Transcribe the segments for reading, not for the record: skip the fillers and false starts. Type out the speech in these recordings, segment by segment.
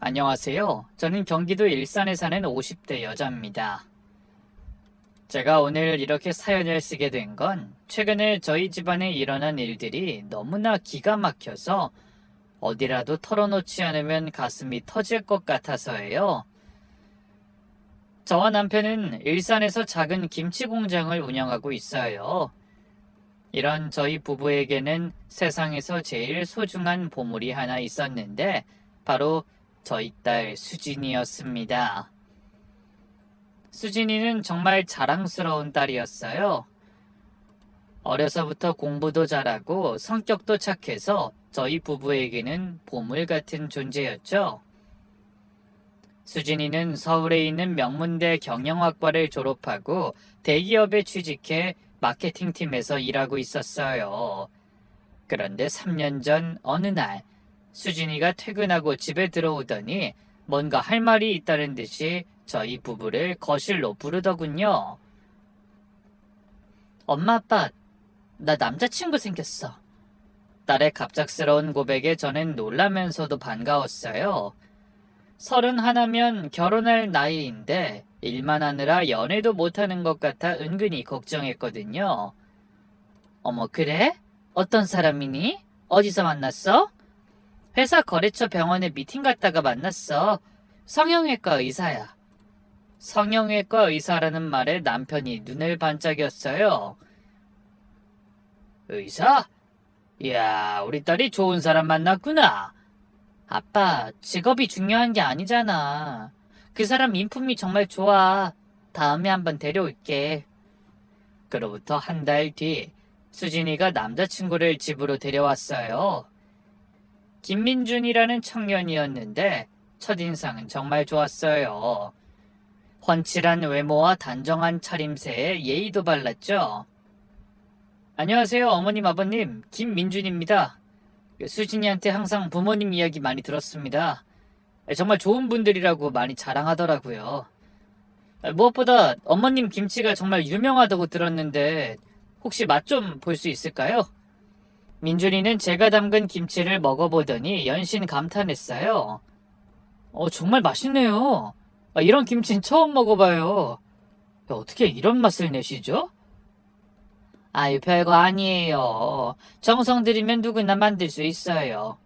안녕하세요. 저는 경기도 일산에 사는 50대 여자입니다. 제가 오늘 이렇게 사연을 쓰게 된 건 최근에 저희 집안에 일어난 일들이 너무나 기가 막혀서 어디라도 털어놓지 않으면 가슴이 터질 것 같아서예요. 저와 남편은 일산에서 작은 김치 공장을 운영하고 있어요. 이런 저희 부부에게는 세상에서 제일 소중한 보물이 하나 있었는데 바로 저희 딸 수진이었습니다. 수진이는 정말 자랑스러운 딸이었어요. 어려서부터 공부도 잘하고 성격도 착해서 저희 부부에게는 보물 같은 존재였죠. 수진이는 서울에 있는 명문대 경영학과를 졸업하고 대기업에 취직해 마케팅팀에서 일하고 있었어요. 그런데 3년 전 어느 날 수진이가 퇴근하고 집에 들어오더니 뭔가 할 말이 있다는 듯이 저희 부부를 거실로 부르더군요. 엄마, 아빠, 나 남자친구 생겼어. 딸의 갑작스러운 고백에 저는 놀라면서도 반가웠어요. 31면 결혼할 나이인데 일만 하느라 연애도 못하는 것 같아 은근히 걱정했거든요. 어머, 그래? 어떤 사람이니? 어디서 만났어? 회사 거래처 병원에 미팅 갔다가 만났어. 성형외과 의사야. 성형외과 의사라는 말에 남편이 눈을 반짝였어요. 의사? 이야, 우리 딸이 좋은 사람 만났구나. 아빠, 직업이 중요한 게 아니잖아. 그 사람 인품이 정말 좋아. 다음에 한번 데려올게. 그로부터 한 달 뒤, 수진이가 남자친구를 집으로 데려왔어요. 김민준이라는 청년이었는데 첫인상은 정말 좋았어요. 훤칠한 외모와 단정한 차림새에 예의도 발랐죠. 안녕하세요, 어머님, 아버님. 김민준입니다. 수진이한테 항상 부모님 이야기 많이 들었습니다. 정말 좋은 분들이라고 많이 자랑하더라고요. 무엇보다 어머님 김치가 정말 유명하다고 들었는데 혹시 맛 좀 볼 수 있을까요? 민준이는 제가 담근 김치를 먹어보더니 연신 감탄했어요. 정말 맛있네요. 이런 김치는 처음 먹어봐요. 어떻게 이런 맛을 내시죠? 아유, 별거 아니에요. 정성 들이면 누구나 만들 수 있어요.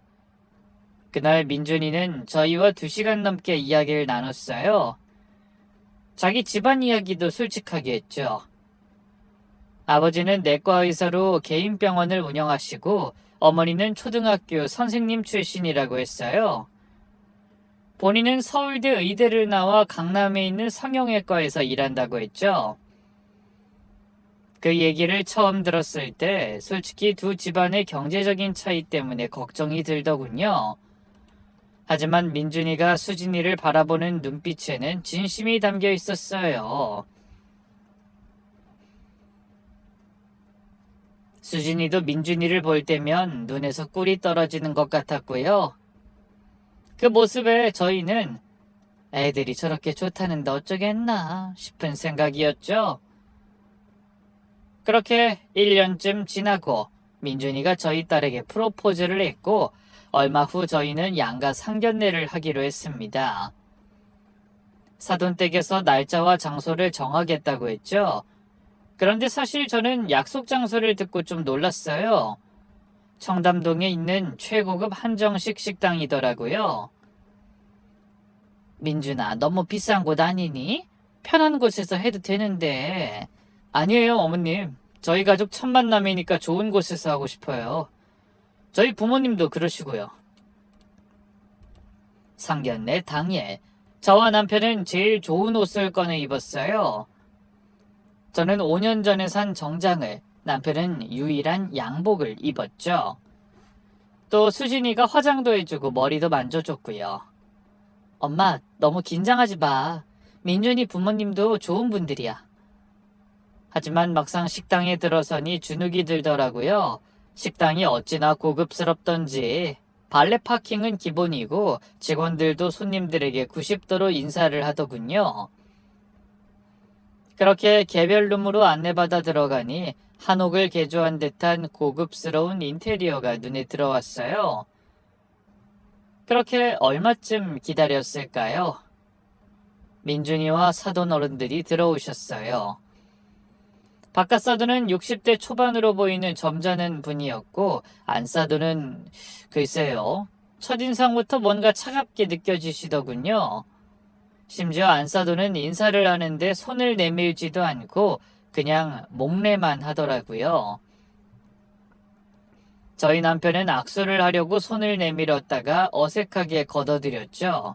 그날 민준이는 저희와 2시간 넘게 이야기를 나눴어요. 자기 집안 이야기도 솔직하게 했죠. 아버지는 내과 의사로 개인 병원을 운영하시고 어머니는 초등학교 선생님 출신이라고 했어요. 본인은 서울대 의대를 나와 강남에 있는 성형외과에서 일한다고 했죠. 그 얘기를 처음 들었을 때 솔직히 두 집안의 경제적인 차이 때문에 걱정이 들더군요. 하지만 민준이가 수진이를 바라보는 눈빛에는 진심이 담겨 있었어요. 수진이도 민준이를 볼 때면 눈에서 꿀이 떨어지는 것 같았고요. 그 모습에 저희는 애들이 저렇게 좋다는데 어쩌겠나 싶은 생각이었죠. 그렇게 1년쯤 지나고 민준이가 저희 딸에게 프로포즈를 했고 얼마 후 저희는 양가 상견례를 하기로 했습니다. 사돈댁에서 날짜와 장소를 정하겠다고 했죠. 그런데 사실 저는 약속 장소를 듣고 좀 놀랐어요. 청담동에 있는 최고급 한정식 식당이더라고요. 민준아, 너무 비싼 곳 아니니? 편한 곳에서 해도 되는데. 아니에요, 어머님. 저희 가족 첫 만남이니까 좋은 곳에서 하고 싶어요. 저희 부모님도 그러시고요. 상견례 당일, 저와 남편은 제일 좋은 옷을 꺼내 입었어요. 저는 5년 전에 산 정장을, 남편은 유일한 양복을 입었죠. 또 수진이가 화장도 해주고 머리도 만져줬고요. 엄마, 너무 긴장하지 마. 민준이 부모님도 좋은 분들이야. 하지만 막상 식당에 들어서니 주눅이 들더라고요. 식당이 어찌나 고급스럽던지. 발레 파킹은 기본이고 직원들도 손님들에게 90도로 인사를 하더군요. 그렇게 개별룸으로 안내받아 들어가니 한옥을 개조한 듯한 고급스러운 인테리어가 눈에 들어왔어요. 그렇게 얼마쯤 기다렸을까요? 민준이와 사돈 어른들이 들어오셨어요. 바깥사돈은 60대 초반으로 보이는 점잖은 분이었고 안사돈은 글쎄요. 첫인상부터 뭔가 차갑게 느껴지시더군요. 심지어 안사돈은 인사를 하는데 손을 내밀지도 않고 그냥 목례만 하더라고요. 저희 남편은 악수를 하려고 손을 내밀었다가 어색하게 걷어들였죠.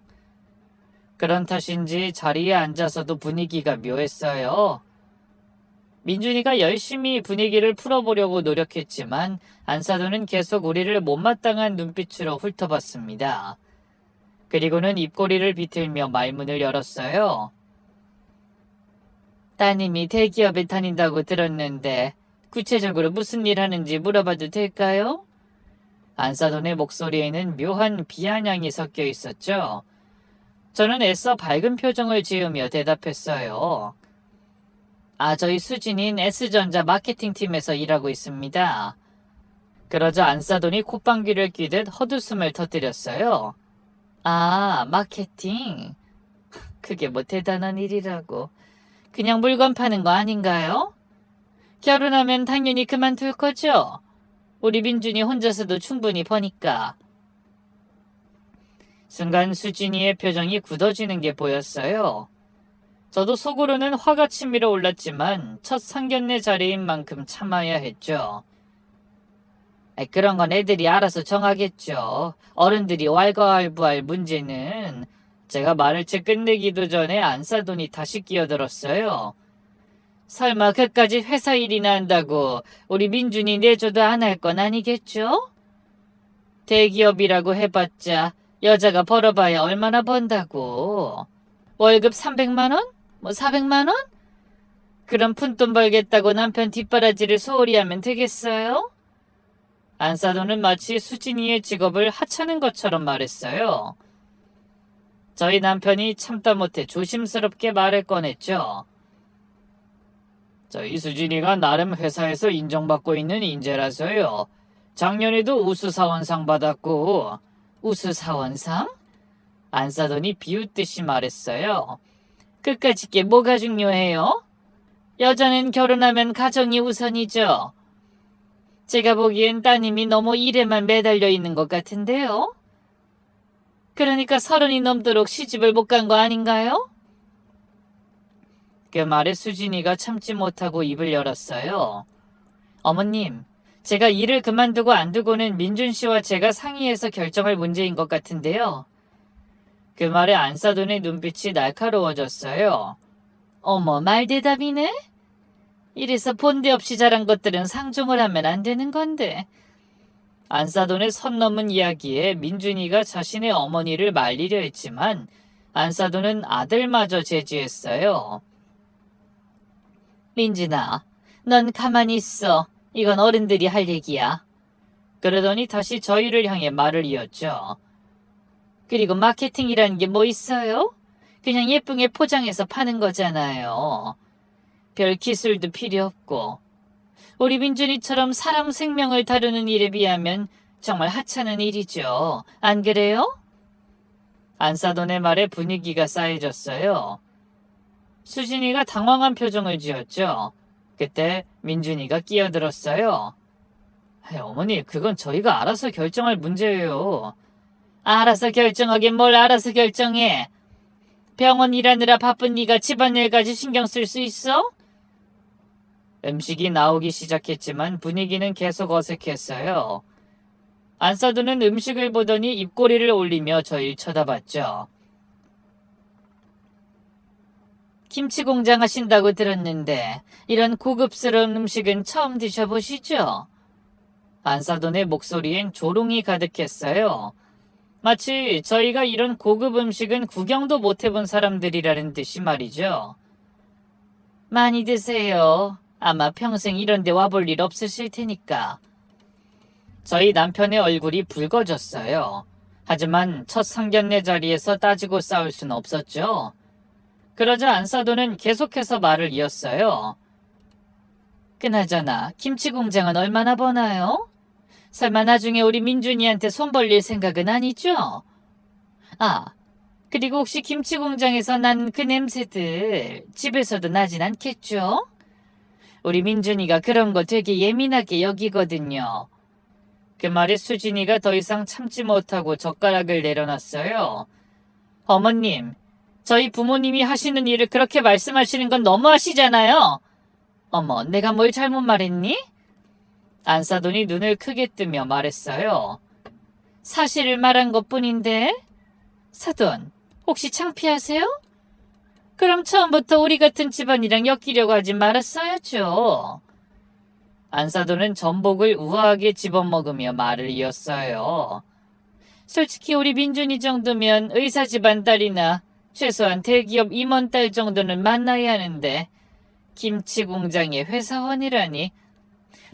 그런 탓인지 자리에 앉아서도 분위기가 묘했어요. 민준이가 열심히 분위기를 풀어보려고 노력했지만 안사돈은 계속 우리를 못마땅한 눈빛으로 훑어봤습니다. 그리고는 입꼬리를 비틀며 말문을 열었어요. 따님이 대기업에 다닌다고 들었는데 구체적으로 무슨 일 하는지 물어봐도 될까요? 안사돈의 목소리에는 묘한 비아냥이 섞여 있었죠. 저는 애써 밝은 표정을 지으며 대답했어요. 저희 수진인 S전자 마케팅팀에서 일하고 있습니다. 그러자 안사돈이 콧방귀를 뀌듯 헛웃음을 터뜨렸어요. 마케팅? 그게 뭐 대단한 일이라고. 그냥 물건 파는 거 아닌가요? 결혼하면 당연히 그만둘 거죠? 우리 민준이 혼자서도 충분히 버니까. 순간 수진이의 표정이 굳어지는 게 보였어요. 저도 속으로는 화가 치밀어 올랐지만 첫 상견례 자리인 만큼 참아야 했죠. 그런 건 애들이 알아서 정하겠죠. 어른들이 왈가왈부할 문제는. 제가 말을 채 끝내기도 전에 안사돈이 다시 끼어들었어요. 설마 그까짓 회사 일이나 한다고 우리 민준이 내줘도 안 할 건 아니겠죠? 대기업이라고 해봤자 여자가 벌어봐야 얼마나 번다고. 월급 300만 원? 400만 원? 그럼 푼돈 벌겠다고 남편 뒷바라지를 소홀히 하면 되겠어요? 안사돈은 마치 수진이의 직업을 하찮은 것처럼 말했어요. 저희 남편이 참다 못해 조심스럽게 말을 꺼냈죠. 저희 수진이가 나름 회사에서 인정받고 있는 인재라서요. 작년에도 우수사원상 받았고. 우수사원상? 안사돈이 비웃듯이 말했어요. 그까짓 게 뭐가 중요해요? 여자는 결혼하면 가정이 우선이죠. 제가 보기엔 따님이 너무 일에만 매달려 있는 것 같은데요. 그러니까 30이 넘도록 시집을 못 간 거 아닌가요? 그 말에 수진이가 참지 못하고 입을 열었어요. 어머님, 제가 일을 그만두고 안 두고는 민준 씨와 제가 상의해서 결정할 문제인 것 같은데요. 그 말에 안사돈의 눈빛이 날카로워졌어요. 어머, 말대답이네? 이래서 본데 없이 자란 것들은 상종을 하면 안 되는 건데. 안사돈의 선 넘은 이야기에 민준이가 자신의 어머니를 말리려 했지만 안사돈은 아들마저 제지했어요. 민준아, 넌 가만히 있어. 이건 어른들이 할 얘기야. 그러더니 다시 저희를 향해 말을 이었죠. 그리고 마케팅이라는 게 뭐 있어요? 그냥 예쁘게 포장해서 파는 거잖아요. 별 기술도 필요 없고. 우리 민준이처럼 사람 생명을 다루는 일에 비하면 정말 하찮은 일이죠. 안 그래요? 안사돈의 말에 분위기가 싸해졌어요. 수진이가 당황한 표정을 지었죠. 그때 민준이가 끼어들었어요. 어머니, 그건 저희가 알아서 결정할 문제예요. 알아서 결정하긴 뭘 알아서 결정해. 병원 일하느라 바쁜 네가 집안일까지 신경 쓸 수 있어? 음식이 나오기 시작했지만 분위기는 계속 어색했어요. 안사돈은 음식을 보더니 입꼬리를 올리며 저희를 쳐다봤죠. 김치 공장 하신다고 들었는데 이런 고급스러운 음식은 처음 드셔보시죠? 안사돈의 목소리엔 조롱이 가득했어요. 마치 저희가 이런 고급 음식은 구경도 못 해본 사람들이라는 듯이 말이죠. 많이 드세요. 아마 평생 이런 데 와볼 일 없으실 테니까. 저희 남편의 얼굴이 붉어졌어요. 하지만 첫 상견례 자리에서 따지고 싸울 순 없었죠. 그러자 안사돈은 계속해서 말을 이었어요. 그나저나 김치 공장은 얼마나 버나요? 설마 나중에 우리 민준이한테 손 벌릴 생각은 아니죠? 아, 그리고 혹시 김치 공장에서 난 그 냄새들 집에서도 나진 않겠죠? 우리 민준이가 그런 거 되게 예민하게 여기거든요. 그 말에 수진이가 더 이상 참지 못하고 젓가락을 내려놨어요. 어머님, 저희 부모님이 하시는 일을 그렇게 말씀하시는 건 너무하시잖아요. 어머, 내가 뭘 잘못 말했니? 안사돈이 눈을 크게 뜨며 말했어요. 사실을 말한 것뿐인데? 사돈, 혹시 창피하세요? 그럼 처음부터 우리 같은 집안이랑 엮이려고 하지 말았어야죠. 안사돈은 전복을 우아하게 집어먹으며 말을 이었어요. 솔직히 우리 민준이 정도면 의사 집안 딸이나 최소한 대기업 임원 딸 정도는 만나야 하는데 김치 공장의 회사원이라니.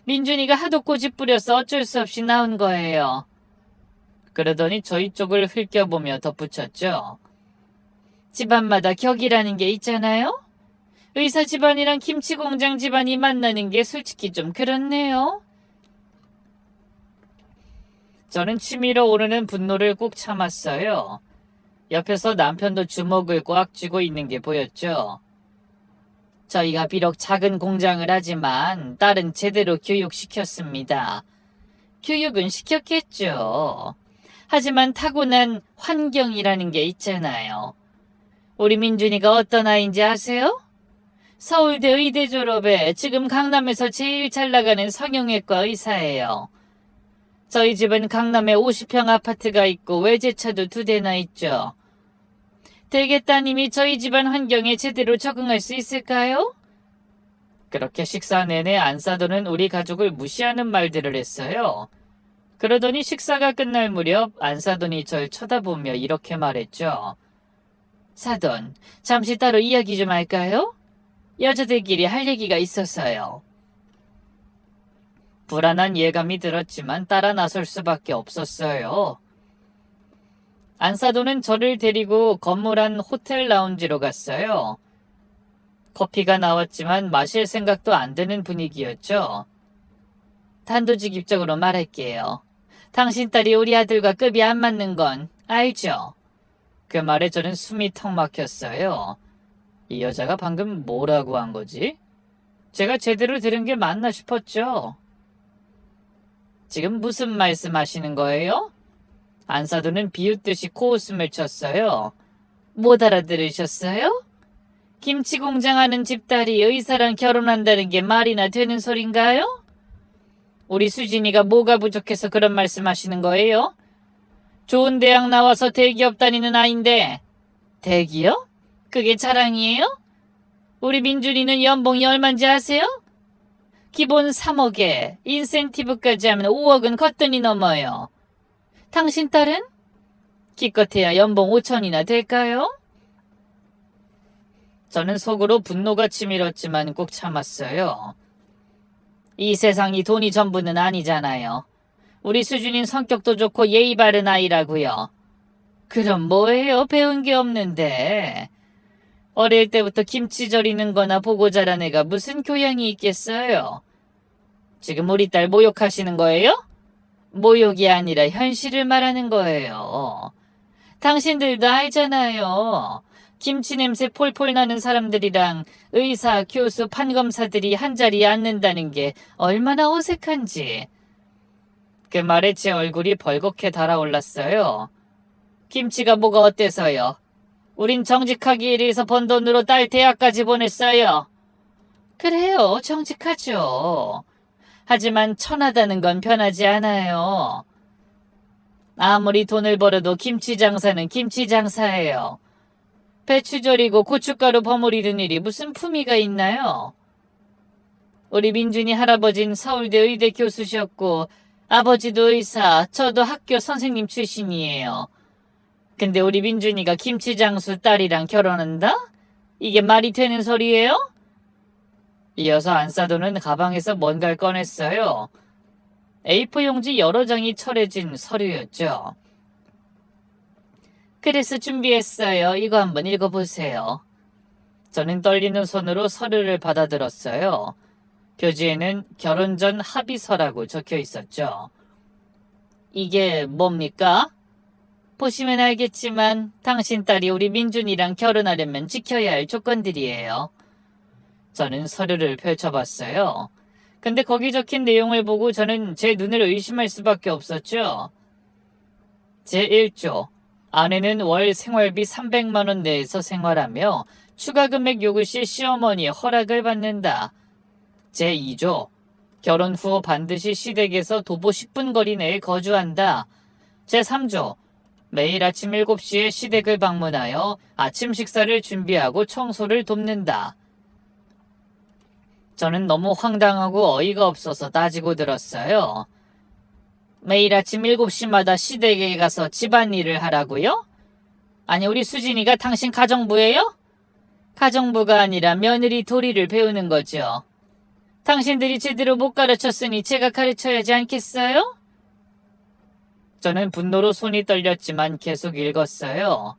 민준이가 하도 고집 부려서 어쩔 수 없이 나온 거예요. 그러더니 저희 쪽을 흘겨보며 덧붙였죠. 집안마다 격이라는 게 있잖아요? 의사 집안이랑 김치 공장 집안이 만나는 게 솔직히 좀 그렇네요. 저는 치밀어 오르는 분노를 꾹 참았어요. 옆에서 남편도 주먹을 꽉 쥐고 있는 게 보였죠. 저희가 비록 작은 공장을 하지만 딸은 제대로 교육시켰습니다. 교육은 시켰겠죠. 하지만 타고난 환경이라는 게 있잖아요. 우리 민준이가 어떤 아이인지 아세요? 서울대 의대 졸업에 지금 강남에서 제일 잘 나가는 성형외과 의사예요. 저희 집은 강남에 50평 아파트가 있고 외제차도 2대나 있죠. 대개 따님이 저희 집안 환경에 제대로 적응할 수 있을까요? 그렇게 식사 내내 안사돈은 우리 가족을 무시하는 말들을 했어요. 그러더니 식사가 끝날 무렵 안사돈이 절 쳐다보며 이렇게 말했죠. 사돈, 잠시 따로 이야기 좀 할까요? 여자들끼리 할 얘기가 있었어요. 불안한 예감이 들었지만 따라 나설 수밖에 없었어요. 안사돈은 저를 데리고 건물 안 호텔 라운지로 갔어요. 커피가 나왔지만 마실 생각도 안 드는 분위기였죠. 단도직입적으로 말할게요. 당신 딸이 우리 아들과 급이 안 맞는 건 알죠? 그 말에 저는 숨이 턱 막혔어요. 이 여자가 방금 뭐라고 한 거지? 제가 제대로 들은 게 맞나 싶었죠. 지금 무슨 말씀하시는 거예요? 안사돈은 비웃듯이 코웃음을 쳤어요. 못 알아들으셨어요? 김치 공장하는 집딸이 의사랑 결혼한다는 게 말이나 되는 소린가요? 우리 수진이가 뭐가 부족해서 그런 말씀하시는 거예요? 좋은 대학 나와서 대기업 다니는 아인데 대기업? 그게 자랑이에요? 우리 민준이는 연봉이 얼마인지 아세요? 기본 3억에 인센티브까지 하면 5억은 거뜬히 넘어요. 당신 딸은? 기껏해야 연봉 5천이나 될까요? 저는 속으로 분노가 치밀었지만 꼭 참았어요. 이 세상이 돈이 전부는 아니잖아요. 우리 수준인 성격도 좋고 예의 바른 아이라고요. 그럼 뭐예요? 배운 게 없는데. 어릴 때부터 김치 절이는 거나 보고 자란 애가 무슨 교양이 있겠어요? 지금 우리 딸 모욕하시는 거예요? 모욕이 아니라 현실을 말하는 거예요. 당신들도 알잖아요. 김치 냄새 폴폴 나는 사람들이랑 의사, 교수, 판검사들이 한자리에 앉는다는 게 얼마나 어색한지. 그 말에 제 얼굴이 벌겋게 달아올랐어요. 김치가 뭐가 어때서요? 우린 정직하게 일해서 번 돈으로 딸 대학까지 보냈어요. 그래요, 정직하죠. 하지만 천하다는 건 변하지 않아요. 아무리 돈을 벌어도 김치 장사는 김치 장사예요. 배추 절이고 고춧가루 버무리는 일이 무슨 품위가 있나요? 우리 민준이 할아버진 서울대 의대 교수셨고 아버지도 의사, 저도 학교 선생님 출신이에요. 근데 우리 민준이가 김치 장수 딸이랑 결혼한다? 이게 말이 되는 소리예요? 이어서 안사돈은 가방에서 뭔가를 꺼냈어요. A4 용지 여러 장이 철해진 서류였죠. 그래서 준비했어요. 이거 한번 읽어보세요. 저는 떨리는 손으로 서류를 받아들었어요. 표지에는 결혼 전 합의서라고 적혀 있었죠. 이게 뭡니까? 보시면 알겠지만 당신 딸이 우리 민준이랑 결혼하려면 지켜야 할 조건들이에요. 저는 서류를 펼쳐봤어요. 근데 거기 적힌 내용을 보고 저는 제 눈을 의심할 수밖에 없었죠. 제1조. 아내는 월 생활비 300만 원 내에서 생활하며 추가 금액 요구 시 시어머니의 허락을 받는다. 제2조. 결혼 후 반드시 시댁에서 도보 10분 거리 내에 거주한다. 제3조. 매일 아침 7시에 시댁을 방문하여 아침 식사를 준비하고 청소를 돕는다. 저는 너무 황당하고 어이가 없어서 따지고 들었어요. 매일 아침 7시마다 시댁에 가서 집안일을 하라고요? 아니, 우리 수진이가 당신 가정부예요? 가정부가 아니라 며느리 도리를 배우는 거죠. 당신들이 제대로 못 가르쳤으니 제가 가르쳐야지 않겠어요? 저는 분노로 손이 떨렸지만 계속 읽었어요.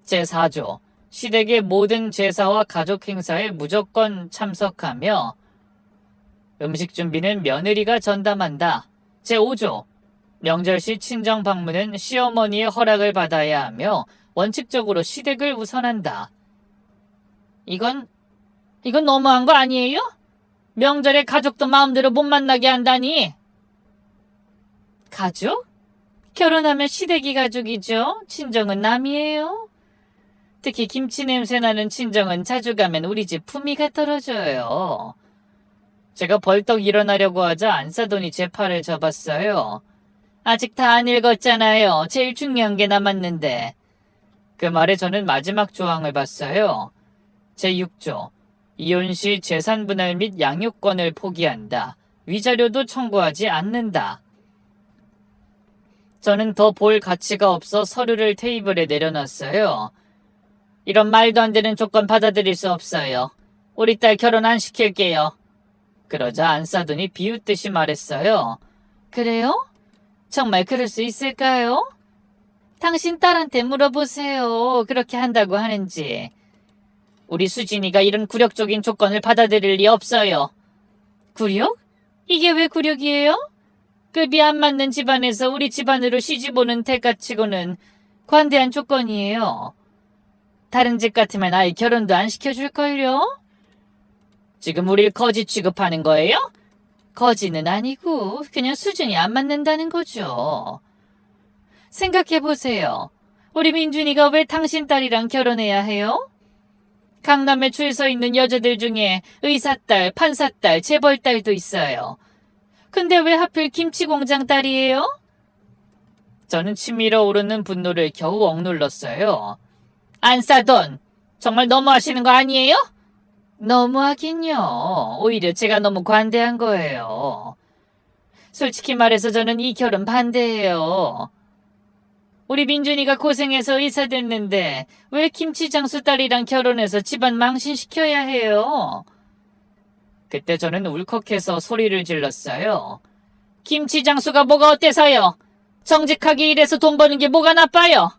제4조. 시댁의 모든 제사와 가족 행사에 무조건 참석하며 음식 준비는 며느리가 전담한다. 제5조. 명절 시 친정 방문은 시어머니의 허락을 받아야 하며 원칙적으로 시댁을 우선한다. 이건 너무한 거 아니에요? 명절에 가족도 마음대로 못 만나게 한다니. 가족? 결혼하면 시댁이 가족이죠. 친정은 남이에요. 특히 김치 냄새 나는 친정은 자주 가면 우리 집 품위가 떨어져요. 제가 벌떡 일어나려고 하자 안사돈이 제 팔을 잡았어요. 아직 다 안 읽었잖아요. 제일 중요한 게 남았는데. 그 말에 저는 마지막 조항을 봤어요. 제6조. 이혼 시 재산 분할 및 양육권을 포기한다. 위자료도 청구하지 않는다. 저는 더 볼 가치가 없어 서류를 테이블에 내려놨어요. 이런 말도 안 되는 조건 받아들일 수 없어요. 우리 딸 결혼 안 시킬게요. 그러자 안사돈이 비웃듯이 말했어요. 그래요? 정말 그럴 수 있을까요? 당신 딸한테 물어보세요. 그렇게 한다고 하는지. 우리 수진이가 이런 굴욕적인 조건을 받아들일 리 없어요. 굴욕? 이게 왜 굴욕이에요? 급이 안 맞는 집안에서 우리 집안으로 시집오는 대가치고는 관대한 조건이에요. 다른 집 같으면 아예 결혼도 안 시켜줄걸요? 지금 우릴 거지 취급하는 거예요? 거지는 아니고 그냥 수준이 안 맞는다는 거죠. 생각해보세요. 우리 민준이가 왜 당신 딸이랑 결혼해야 해요? 강남에 줄 서 있는 여자들 중에 의사딸, 판사딸, 재벌딸도 있어요. 근데 왜 하필 김치공장 딸이에요? 저는 치밀어 오르는 분노를 겨우 억눌렀어요. 안사돈, 정말 너무하시는 거 아니에요? 너무하긴요. 오히려 제가 너무 관대한 거예요. 솔직히 말해서 저는 이 결혼 반대해요. 우리 민준이가 고생해서 의사 됐는데 왜 김치장수 딸이랑 결혼해서 집안 망신시켜야 해요? 그때 저는 울컥해서 소리를 질렀어요. 김치장수가 뭐가 어때서요? 정직하게 일해서 돈 버는 게 뭐가 나빠요?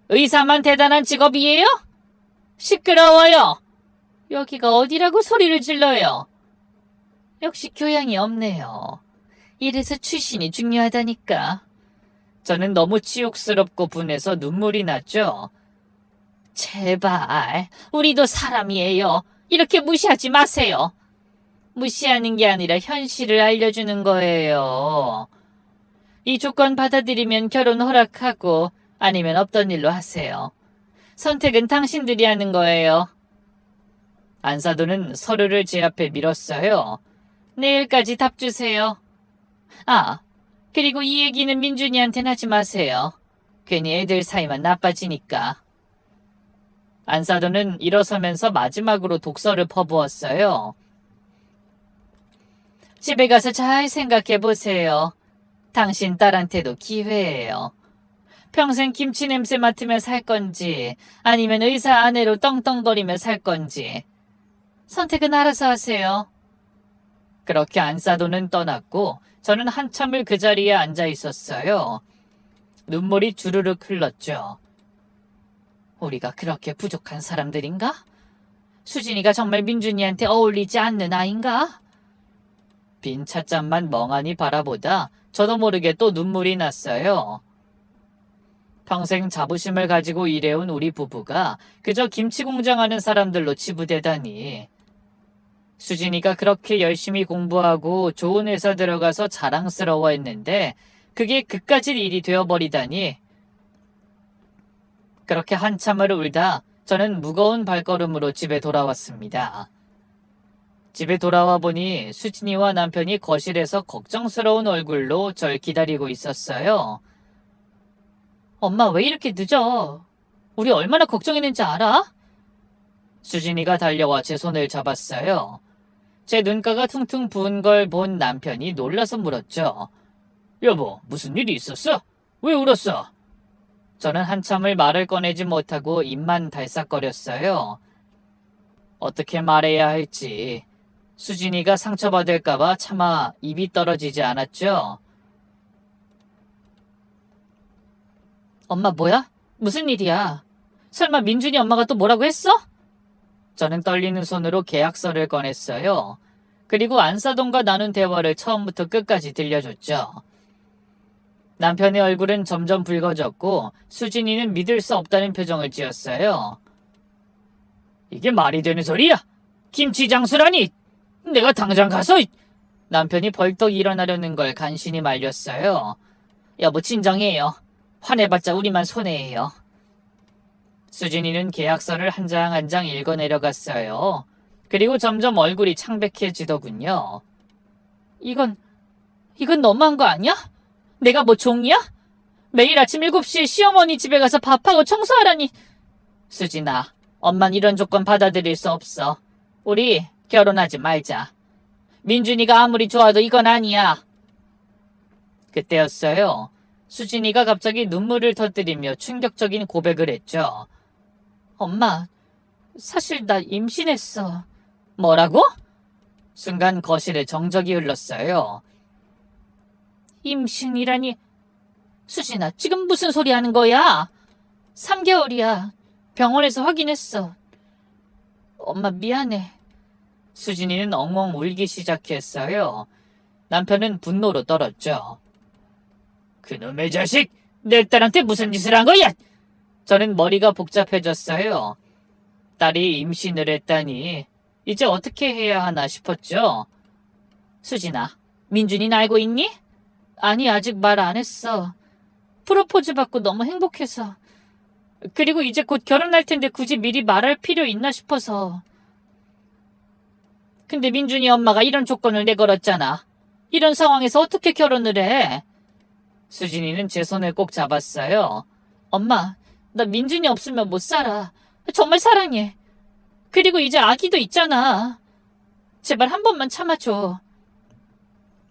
의사만 대단한 직업이에요? 시끄러워요. 여기가 어디라고 소리를 질러요? 역시 교양이 없네요. 이래서 출신이 중요하다니까. 저는 너무 치욕스럽고 분해서 눈물이 났죠. 제발, 우리도 사람이에요. 이렇게 무시하지 마세요. 무시하는 게 아니라 현실을 알려주는 거예요. 이 조건 받아들이면 결혼 허락하고 아니면 없던 일로 하세요. 선택은 당신들이 하는 거예요. 안사돈은 서류를 제 앞에 밀었어요. 내일까지 답 주세요. 아, 그리고 이 얘기는 민준이한테는 하지 마세요. 괜히 애들 사이만 나빠지니까. 안사돈은 일어서면서 마지막으로 독서를 퍼부었어요. 집에 가서 잘 생각해 보세요. 당신 딸한테도 기회예요. 평생 김치 냄새 맡으며 살 건지 아니면 의사 아내로 떵떵거리며 살 건지. 선택은 알아서 하세요. 그렇게 안사돈은 떠났고 저는 한참을 그 자리에 앉아 있었어요. 눈물이 주르륵 흘렀죠. 우리가 그렇게 부족한 사람들인가? 수진이가 정말 민준이한테 어울리지 않는 아인가? 빈 찻잔만 멍하니 바라보다 저도 모르게 또 눈물이 났어요. 평생 자부심을 가지고 일해온 우리 부부가 그저 김치 공장하는 사람들로 치부되다니. 수진이가 그렇게 열심히 공부하고 좋은 회사 들어가서 자랑스러워했는데 그게 그까짓 일이 되어버리다니. 그렇게 한참을 울다 저는 무거운 발걸음으로 집에 돌아왔습니다. 집에 돌아와 보니 수진이와 남편이 거실에서 걱정스러운 얼굴로 절 기다리고 있었어요. 엄마 왜 이렇게 늦어? 우리 얼마나 걱정했는지 알아? 수진이가 달려와 제 손을 잡았어요. 제 눈가가 퉁퉁 부은 걸 본 남편이 놀라서 물었죠. 여보, 무슨 일이 있었어? 왜 울었어? 저는 한참을 말을 꺼내지 못하고 입만 달싹거렸어요. 어떻게 말해야 할지. 수진이가 상처받을까봐 차마 입이 떨어지지 않았죠. 엄마 뭐야? 무슨 일이야? 설마 민준이 엄마가 또 뭐라고 했어? 저는 떨리는 손으로 계약서를 꺼냈어요. 그리고 안사돈과 나눈 대화를 처음부터 끝까지 들려줬죠. 남편의 얼굴은 점점 붉어졌고 수진이는 믿을 수 없다는 표정을 지었어요. 이게 말이 되는 소리야? 김치 장수라니! 내가 당장 가서... 남편이 벌떡 일어나려는 걸 간신히 말렸어요. 여보 진정해요. 화내봤자 우리만 손해예요. 수진이는 계약서를 한 장 한 장 읽어 내려갔어요. 그리고 점점 얼굴이 창백해지더군요. 이건 너무한 거 아니야? 내가 뭐 종이야? 매일 아침 7시에 시어머니 집에 가서 밥하고 청소하라니. 수진아, 엄만 이런 조건 받아들일 수 없어. 우리 결혼하지 말자. 민준이가 아무리 좋아도 이건 아니야. 그때였어요. 수진이가 갑자기 눈물을 터뜨리며 충격적인 고백을 했죠. 엄마, 사실 나 임신했어. 뭐라고? 순간 거실에 정적이 흘렀어요. 임신이라니. 수진아, 지금 무슨 소리 하는 거야? 3개월이야. 병원에서 확인했어. 엄마 미안해. 수진이는 엉엉 울기 시작했어요. 남편은 분노로 떨었죠. 그놈의 자식! 내 딸한테 무슨 짓을 한 거야! 저는 머리가 복잡해졌어요. 딸이 임신을 했다니 이제 어떻게 해야 하나 싶었죠. 수진아, 민준이는 알고 있니? 아니, 아직 말 안 했어. 프로포즈 받고 너무 행복해서. 그리고 이제 곧 결혼할 텐데 굳이 미리 말할 필요 있나 싶어서. 근데 민준이 엄마가 이런 조건을 내걸었잖아. 이런 상황에서 어떻게 결혼을 해? 수진이는 제 손을 꼭 잡았어요. 엄마, 나 민준이 없으면 못 살아. 정말 사랑해. 그리고 이제 아기도 있잖아. 제발 한 번만 참아줘.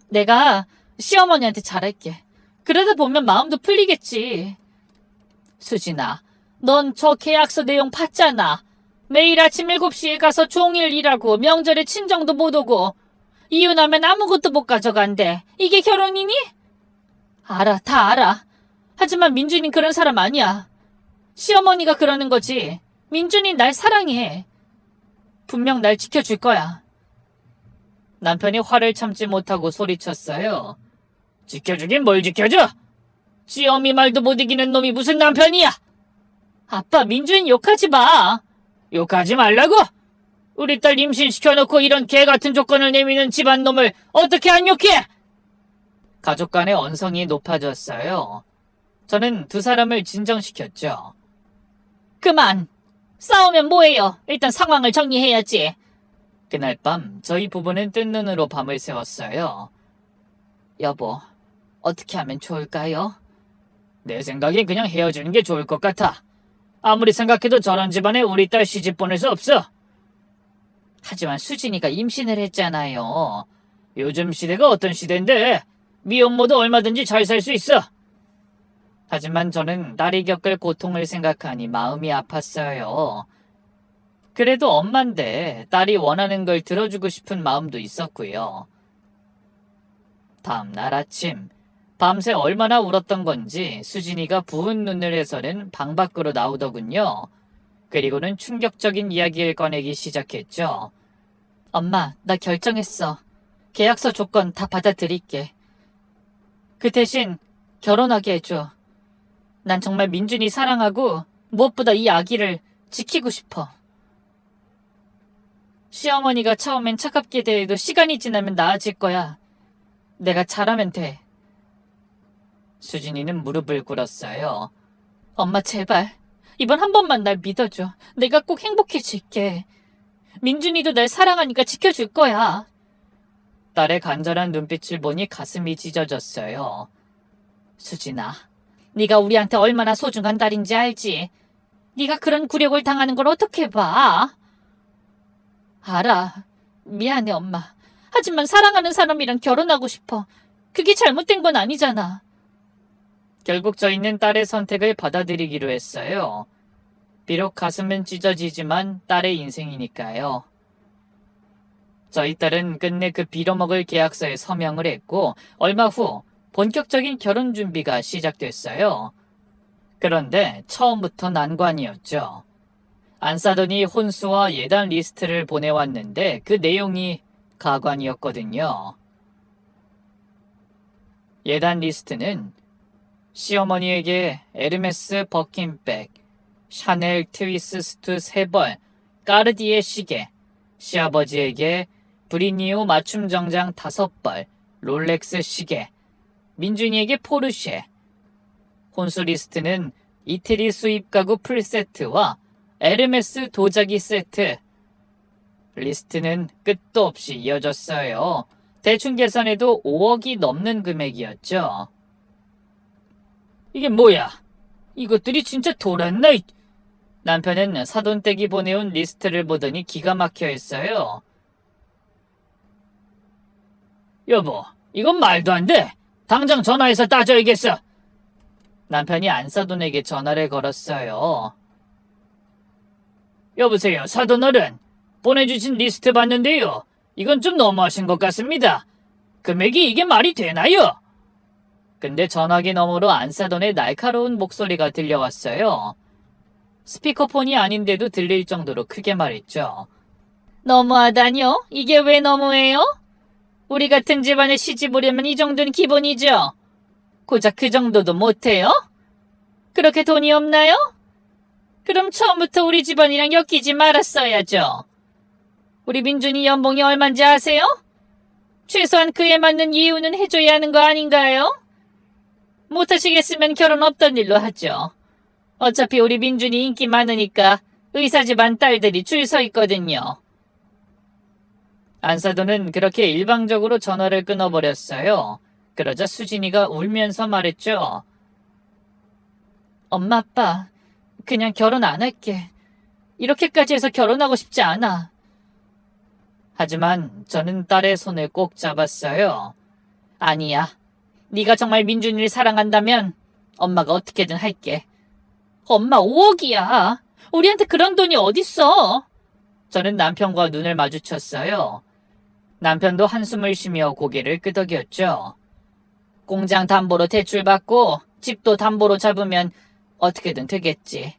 내가 시어머니한테 잘할게. 그러다 보면 마음도 풀리겠지. 수진아, 넌 저 계약서 내용 봤잖아. 매일 아침 7시에 가서 종일 일하고 명절에 친정도 못 오고 이혼하면 아무것도 못 가져간대. 이게 결혼이니? 알아, 다 알아. 하지만 민준이 그런 사람 아니야. 시어머니가 그러는 거지. 민준이 날 사랑해. 분명 날 지켜줄 거야. 남편이 화를 참지 못하고 소리쳤어요. 지켜주긴 뭘 지켜줘? 지 어미 말도 못 이기는 놈이 무슨 남편이야? 아빠, 민준이 욕하지 마. 욕하지 말라고? 우리 딸 임신시켜놓고 이런 개 같은 조건을 내미는 집안 놈을 어떻게 안 욕해? 가족 간의 언성이 높아졌어요. 저는 두 사람을 진정시켰죠. 그만! 싸우면 뭐해요? 일단 상황을 정리해야지. 그날 밤 저희 부부는 뜬 눈으로 밤을 새웠어요. 여보, 어떻게 하면 좋을까요? 내 생각엔 그냥 헤어지는 게 좋을 것 같아. 아무리 생각해도 저런 집안에 우리 딸 시집 보낼 수 없어. 하지만 수진이가 임신을 했잖아요. 요즘 시대가 어떤 시대인데 미혼모도 얼마든지 잘 살 수 있어. 하지만 저는 딸이 겪을 고통을 생각하니 마음이 아팠어요. 그래도 엄만데 딸이 원하는 걸 들어주고 싶은 마음도 있었고요. 다음 날 아침, 밤새 얼마나 울었던 건지 수진이가 부은 눈을 해서는 방 밖으로 나오더군요. 그리고는 충격적인 이야기를 꺼내기 시작했죠. 엄마, 나 결정했어. 계약서 조건 다 받아들일게. 그 대신 결혼하게 해줘. 난 정말 민준이 사랑하고 무엇보다 이 아기를 지키고 싶어. 시어머니가 처음엔 차갑게 대해도 시간이 지나면 나아질 거야. 내가 잘하면 돼. 수진이는 무릎을 꿇었어요. 엄마 제발 이번 한 번만 날 믿어줘. 내가 꼭 행복해질게. 민준이도 날 사랑하니까 지켜줄 거야. 딸의 간절한 눈빛을 보니 가슴이 찢어졌어요. 수진아, 네가 우리한테 얼마나 소중한 딸인지 알지? 네가 그런 굴욕을 당하는 걸 어떻게 봐? 알아. 미안해 엄마. 하지만 사랑하는 사람이랑 결혼하고 싶어. 그게 잘못된 건 아니잖아. 결국 저희는 딸의 선택을 받아들이기로 했어요. 비록 가슴은 찢어지지만 딸의 인생이니까요. 저희 딸은 끝내 그 빌어먹을 계약서에 서명을 했고 얼마 후 본격적인 결혼 준비가 시작됐어요. 그런데 처음부터 난관이었죠. 안사돈이 혼수와 예단 리스트를 보내왔는데 그 내용이 가관이었거든요. 예단 리스트는 시어머니에게 에르메스 버킨백, 샤넬 트위스스트 3벌, 까르디에 시계, 시아버지에게 브리니오 맞춤 정장 5벌, 롤렉스 시계, 민준이에게 포르쉐. 혼수 리스트는 이태리 수입 가구 풀세트와 에르메스 도자기 세트. 리스트는 끝도 없이 이어졌어요. 대충 계산해도 5억이 넘는 금액이었죠. 이게 뭐야? 이것들이 진짜 돌았나? 남편은 사돈댁이 보내온 리스트를 보더니 기가 막혀 했어요. 여보, 이건 말도 안 돼. 당장 전화해서 따져야겠어. 남편이 안사돈에게 전화를 걸었어요. 여보세요, 사돈어른. 보내주신 리스트 봤는데요. 이건 좀 너무하신 것 같습니다. 금액이 이게 말이 되나요? 근데 전화기 너머로 안사돈의 날카로운 목소리가 들려왔어요. 스피커폰이 아닌데도 들릴 정도로 크게 말했죠. 너무하다뇨? 이게 왜 너무해요? 우리 같은 집안에 시집 오려면 이 정도는 기본이죠. 고작 그 정도도 못해요? 그렇게 돈이 없나요? 그럼 처음부터 우리 집안이랑 엮이지 말았어야죠. 우리 민준이 연봉이 얼만지 아세요? 최소한 그에 맞는 이유는 해줘야 하는 거 아닌가요? 못하시겠으면 결혼 없던 일로 하죠. 어차피 우리 민준이 인기 많으니까 의사 집안 딸들이 줄 서 있거든요. 안사돈은 그렇게 일방적으로 전화를 끊어버렸어요. 그러자 수진이가 울면서 말했죠. 엄마 아빠 그냥 결혼 안 할게. 이렇게까지 해서 결혼하고 싶지 않아. 하지만 저는 딸의 손을 꼭 잡았어요. 아니야. 네가 정말 민준이를 사랑한다면 엄마가 어떻게든 할게. 엄마 5억이야. 우리한테 그런 돈이 어딨어. 저는 남편과 눈을 마주쳤어요. 남편도 한숨을 쉬며 고개를 끄덕였죠. 공장 담보로 대출받고 집도 담보로 잡으면 어떻게든 되겠지.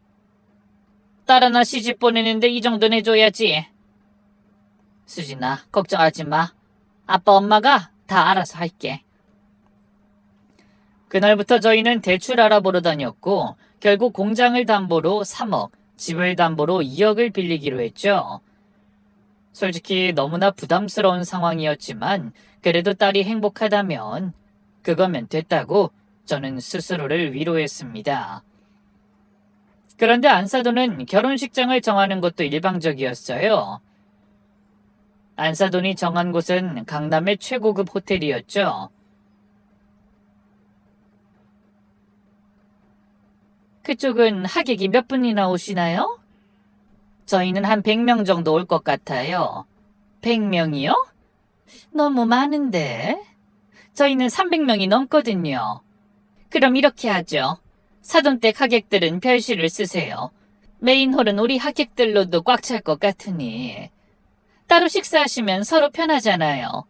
딸 하나 시집 보내는데 이 정도는 해줘야지. 수진아, 걱정하지 마. 아빠 엄마가 다 알아서 할게. 그날부터 저희는 대출 알아보러 다녔고 결국 공장을 담보로 3억, 집을 담보로 2억을 빌리기로 했죠. 솔직히 너무나 부담스러운 상황이었지만 그래도 딸이 행복하다면 그거면 됐다고 저는 스스로를 위로했습니다. 그런데 안사돈은 결혼식장을 정하는 것도 일방적이었어요. 안사돈이 정한 곳은 강남의 최고급 호텔이었죠. 그쪽은 하객이 몇 분이나 오시나요? 저희는 한 100명 정도 올 것 같아요. 100명이요? 너무 많은데. 저희는 300명이 넘거든요. 그럼 이렇게 하죠. 사돈댁 하객들은 별실을 쓰세요. 메인홀은 우리 하객들로도 꽉 찰 것 같으니. 따로 식사하시면 서로 편하잖아요.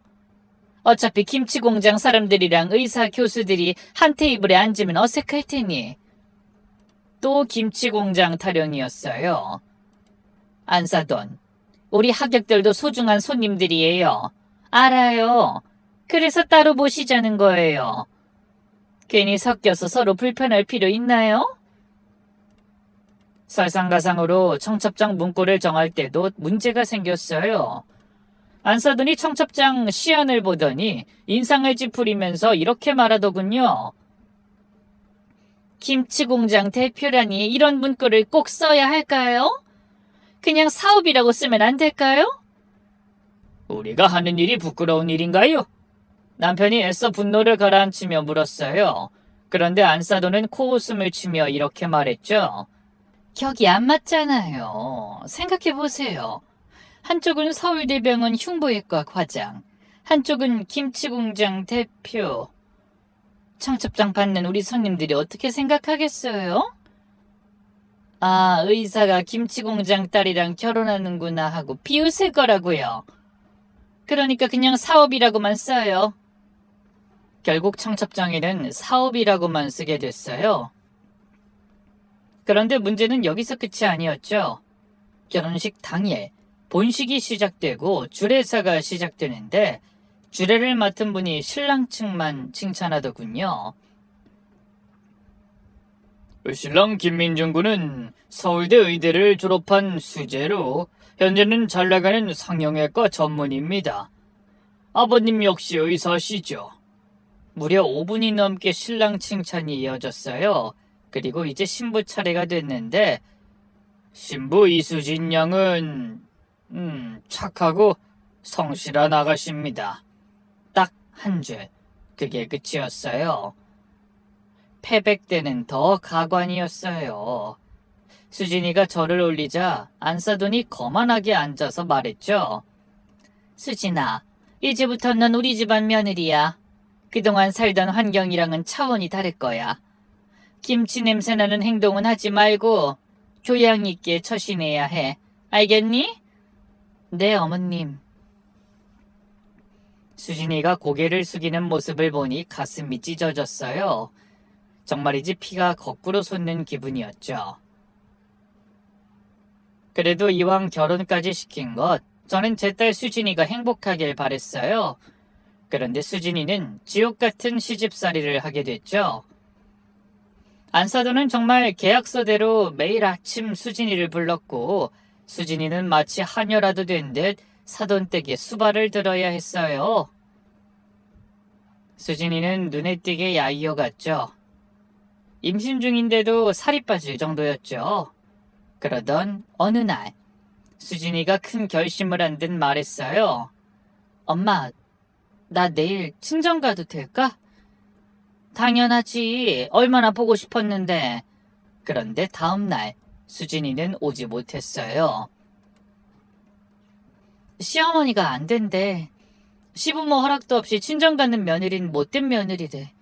어차피 김치 공장 사람들이랑 의사 교수들이 한 테이블에 앉으면 어색할 테니. 또 김치 공장 타령이었어요. 안사돈, 우리 하객들도 소중한 손님들이에요. 알아요. 그래서 따로 모시자는 거예요. 괜히 섞여서 서로 불편할 필요 있나요? 설상가상으로 청첩장 문구를 정할 때도 문제가 생겼어요. 안사돈이 청첩장 시안을 보더니 인상을 찌푸리면서 이렇게 말하더군요. 김치공장 대표라니 이런 문구를 꼭 써야 할까요? 그냥 사업이라고 쓰면 안 될까요? 우리가 하는 일이 부끄러운 일인가요? 남편이 애써 분노를 가라앉히며 물었어요. 그런데 안사돈은 코웃음을 치며 이렇게 말했죠. 격이 안 맞잖아요. 생각해보세요. 한쪽은 서울대병원 흉부외과 과장, 한쪽은 김치공장 대표. 청첩장 받는 우리 손님들이 어떻게 생각하겠어요? 아, 의사가 김치공장 딸이랑 결혼하는구나 하고 비웃을 거라고요. 그러니까 그냥 사업이라고만 써요. 결국 청첩장에는 사업이라고만 쓰게 됐어요. 그런데 문제는 여기서 끝이 아니었죠. 결혼식 당일 본식이 시작되고 주례사가 시작되는데 주례를 맡은 분이 신랑 측만 칭찬하더군요. 신랑 김민준 군은 서울대 의대를 졸업한 수재로 현재는 잘나가는 성형외과 전문입니다. 아버님 역시 의사시죠. 무려 5분이 넘게 신랑 칭찬이 이어졌어요. 그리고 이제 신부 차례가 됐는데 신부 이수진 양은 착하고 성실한 아가씨입니다. 딱 한 줄. 그게 끝이었어요. 패백 때는 더 가관이었어요. 수진이가 절을 올리자 안사돈이 거만하게 앉아서 말했죠. 수진아, 이제부터 넌 우리 집안 며느리야. 그동안 살던 환경이랑은 차원이 다를 거야. 김치 냄새나는 행동은 하지 말고 교양 있게 처신해야 해. 알겠니? 네, 어머님. 수진이가 고개를 숙이는 모습을 보니 가슴이 찢어졌어요. 정말이지 피가 거꾸로 솟는 기분이었죠. 그래도 이왕 결혼까지 시킨 것, 저는 제 딸 수진이가 행복하길 바랬어요. 그런데 수진이는 지옥 같은 시집살이를 하게 됐죠. 안사돈은 정말 계약서대로 매일 아침 수진이를 불렀고 수진이는 마치 하녀라도 된 듯 사돈댁에 수발을 들어야 했어요. 수진이는 눈에 띄게 야이어갔죠. 임신 중인데도 살이 빠질 정도였죠. 그러던 어느 날 수진이가 큰 결심을 한 듯 말했어요. 엄마, 나 내일 친정 가도 될까? 당연하지. 얼마나 보고 싶었는데. 그런데 다음 날 수진이는 오지 못했어요. 시어머니가 안 된대. 시부모 허락도 없이 친정 가는 며느리는 못된 며느리래.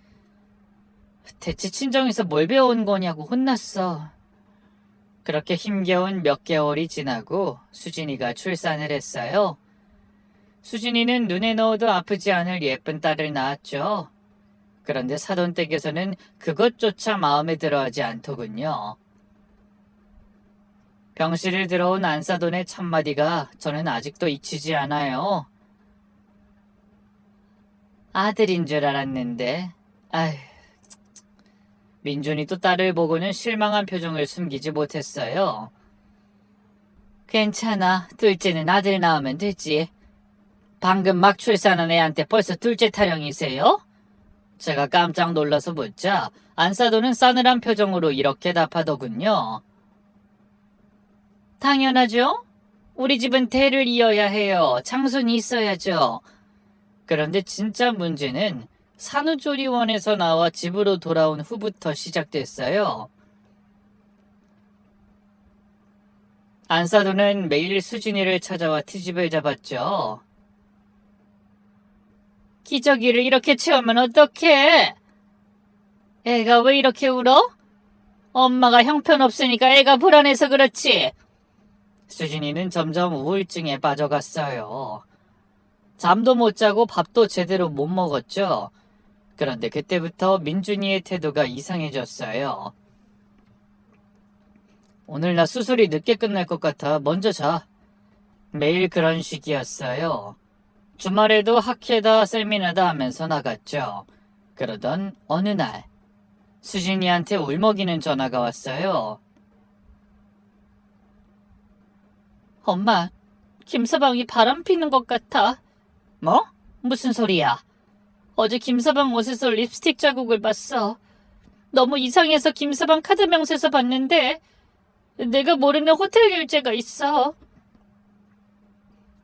대체 친정에서 뭘 배워온 거냐고 혼났어. 그렇게 힘겨운 몇 개월이 지나고 수진이가 출산을 했어요. 수진이는 눈에 넣어도 아프지 않을 예쁜 딸을 낳았죠. 그런데 사돈댁에서는 그것조차 마음에 들어하지 않더군요. 병실을 들어온 안사돈의 첫마디가 저는 아직도 잊히지 않아요. 아들인 줄 알았는데. 아휴. 민준이도 딸을 보고는 실망한 표정을 숨기지 못했어요. 괜찮아. 둘째는 아들 낳으면 되지. 방금 막 출산한 애한테 벌써 둘째 타령이세요? 제가 깜짝 놀라서 묻자 안사돈은 싸늘한 표정으로 이렇게 답하더군요. 당연하죠. 우리 집은 대를 이어야 해요. 장손이 있어야죠. 그런데 진짜 문제는 산후조리원에서 나와 집으로 돌아온 후부터 시작됐어요. 안사돈은 매일 수진이를 찾아와 트집을 잡았죠. 기저귀를 이렇게 채우면 어떡해? 애가 왜 이렇게 울어? 엄마가 형편없으니까 애가 불안해서 그렇지. 수진이는 점점 우울증에 빠져갔어요. 잠도 못 자고 밥도 제대로 못 먹었죠. 그런데 그때부터 민준이의 태도가 이상해졌어요. 오늘 나 수술이 늦게 끝날 것 같아. 먼저 자. 매일 그런 식이었어요. 주말에도 학회다 세미나다 하면서 나갔죠. 그러던 어느 날 수진이한테 울먹이는 전화가 왔어요. 엄마, 김서방이 바람 피는 것 같아. 뭐? 무슨 소리야? 어제 김서방 옷에서 립스틱 자국을 봤어. 너무 이상해서 김서방 카드 명세서 봤는데 내가 모르는 호텔 결제가 있어.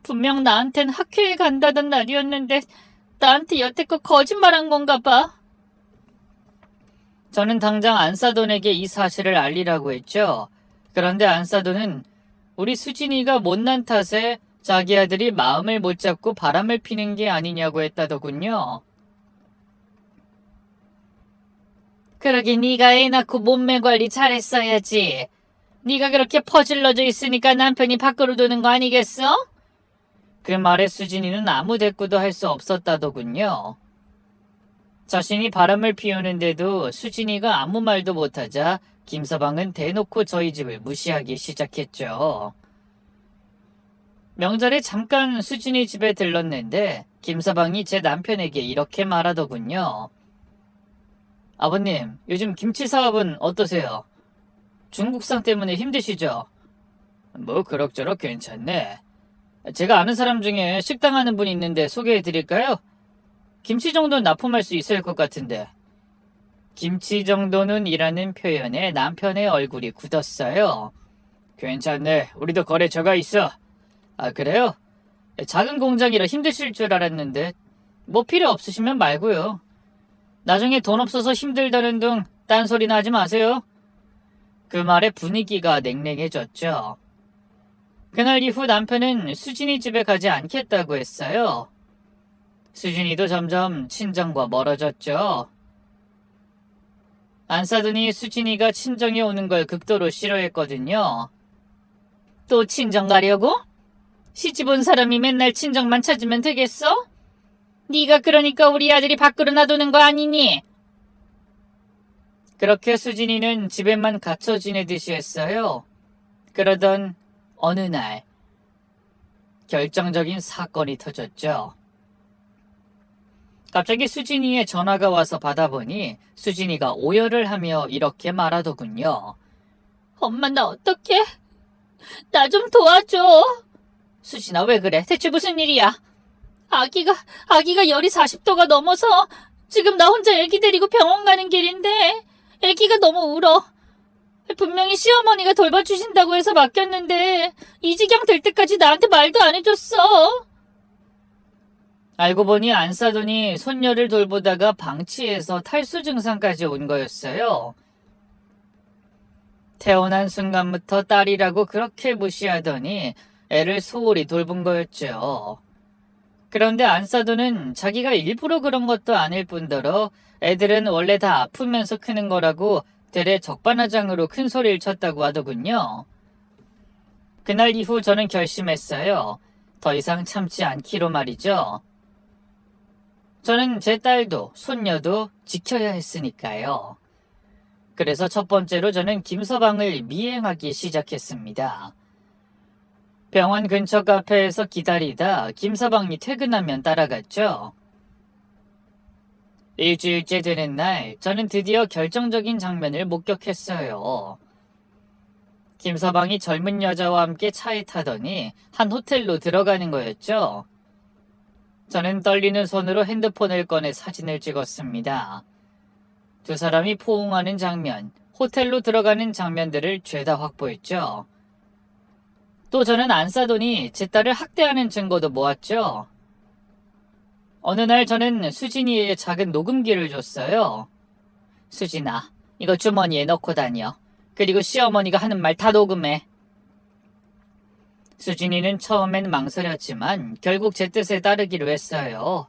분명 나한텐 학회에 간다던 날이었는데 나한테 여태껏 거짓말한 건가 봐. 저는 당장 안사돈에게 이 사실을 알리라고 했죠. 그런데 안사돈은 우리 수진이가 못난 탓에 자기 아들이 마음을 못 잡고 바람을 피는 게 아니냐고 했다더군요. 그러게 네가 애 낳고 몸매 관리 잘했어야지. 네가 그렇게 퍼질러져 있으니까 남편이 밖으로 도는 거 아니겠어? 그 말에 수진이는 아무 대꾸도 할 수 없었다더군요. 자신이 바람을 피우는데도 수진이가 아무 말도 못하자 김서방은 대놓고 저희 집을 무시하기 시작했죠. 명절에 잠깐 수진이 집에 들렀는데 김서방이 제 남편에게 이렇게 말하더군요. 아버님, 요즘 김치 사업은 어떠세요? 중국산 때문에 힘드시죠? 뭐 그럭저럭 괜찮네. 제가 아는 사람 중에 식당 하는 분이 있는데 소개해 드릴까요? 김치 정도는 납품할 수 있을 것 같은데. 김치 정도는 이라는 표현에 남편의 얼굴이 굳었어요. 괜찮네. 우리도 거래처가 있어. 아, 그래요? 작은 공장이라 힘드실 줄 알았는데 뭐 필요 없으시면 말고요. 나중에 돈 없어서 힘들다는 둥 딴소리나 하지 마세요. 그 말에 분위기가 냉랭해졌죠. 그날 이후 남편은 수진이 집에 가지 않겠다고 했어요. 수진이도 점점 친정과 멀어졌죠. 안사돈이 수진이가 친정에 오는 걸 극도로 싫어했거든요. 또 친정 가려고? 시집 온 사람이 맨날 친정만 찾으면 되겠어? 네가 그러니까 우리 아들이 밖으로 놔두는 거 아니니? 그렇게 수진이는 집에만 갇혀 지내듯이 했어요. 그러던 어느 날 결정적인 사건이 터졌죠. 갑자기 수진이의 전화가 와서 받아보니 수진이가 오열을 하며 이렇게 말하더군요. 엄마, 나 어떡해? 나 좀 도와줘. 수진아, 왜 그래? 대체 무슨 일이야? 아기가 열이 40도가 넘어서 지금 나 혼자 애기 데리고 병원 가는 길인데 애기가 너무 울어. 분명히 시어머니가 돌봐주신다고 해서 맡겼는데 이 지경 될 때까지 나한테 말도 안 해줬어. 알고 보니 안사돈이 손녀를 돌보다가 방치해서 탈수 증상까지 온 거였어요. 태어난 순간부터 딸이라고 그렇게 무시하더니 애를 소홀히 돌본 거였죠. 그런데 안사돈은 자기가 일부러 그런 것도 아닐 뿐더러 애들은 원래 다 아프면서 크는 거라고 되레 적반하장으로 큰 소리를 쳤다고 하더군요. 그날 이후 저는 결심했어요. 더 이상 참지 않기로 말이죠. 저는 제 딸도 손녀도 지켜야 했으니까요. 그래서 첫 번째로 저는 김서방을 미행하기 시작했습니다. 병원 근처 카페에서 기다리다 김서방이 퇴근하면 따라갔죠. 일주일째 되는 날 저는 드디어 결정적인 장면을 목격했어요. 김서방이 젊은 여자와 함께 차에 타더니 한 호텔로 들어가는 거였죠. 저는 떨리는 손으로 핸드폰을 꺼내 사진을 찍었습니다. 두 사람이 포옹하는 장면, 호텔로 들어가는 장면들을 죄다 확보했죠. 또 저는 안사돈이 제 딸을 학대하는 증거도 모았죠. 어느 날 저는 수진이의 작은 녹음기를 줬어요. 수진아, 이거 주머니에 넣고 다녀. 그리고 시어머니가 하는 말 다 녹음해. 수진이는 처음엔 망설였지만 결국 제 뜻에 따르기로 했어요.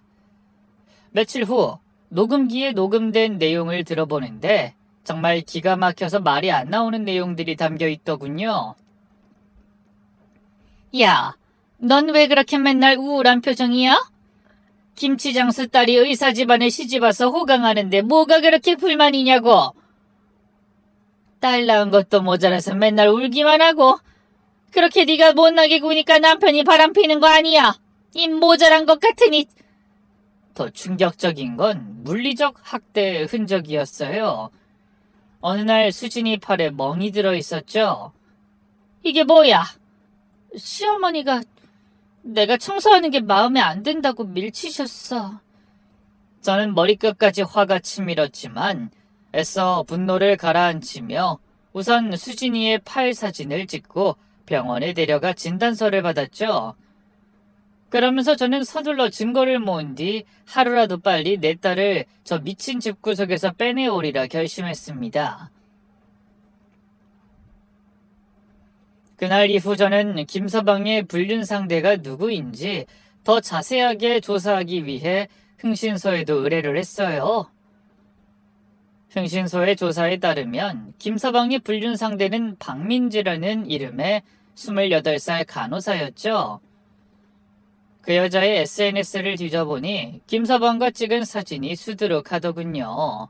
며칠 후 녹음기에 녹음된 내용을 들어보는데 정말 기가 막혀서 말이 안 나오는 내용들이 담겨 있더군요. 야, 넌 왜 그렇게 맨날 우울한 표정이야? 김치장수 딸이 의사 집안에 시집와서 호강하는데 뭐가 그렇게 불만이냐고. 딸 낳은 것도 모자라서 맨날 울기만 하고 그렇게 네가 못나게 구니까 남편이 바람피는 거 아니야. 이 모자란 것 같으니. 더 충격적인 건 물리적 학대의 흔적이었어요. 어느 날 수진이 팔에 멍이 들어 있었죠. 이게 뭐야? 시어머니가 내가 청소하는 게 마음에 안 든다고 밀치셨어. 저는 머리끝까지 화가 치밀었지만 애써 분노를 가라앉히며 우선 수진이의 팔 사진을 찍고 병원에 데려가 진단서를 받았죠. 그러면서 저는 서둘러 증거를 모은 뒤 하루라도 빨리 내 딸을 저 미친 집구석에서 빼내오리라 결심했습니다. 그날 이후 저는 김서방의 불륜 상대가 누구인지 더 자세하게 조사하기 위해 흥신소에도 의뢰를 했어요. 흥신소의 조사에 따르면 김서방의 불륜 상대는 박민지라는 이름의 28살 간호사였죠. 그 여자의 SNS를 뒤져보니 김서방과 찍은 사진이 수두룩하더군요.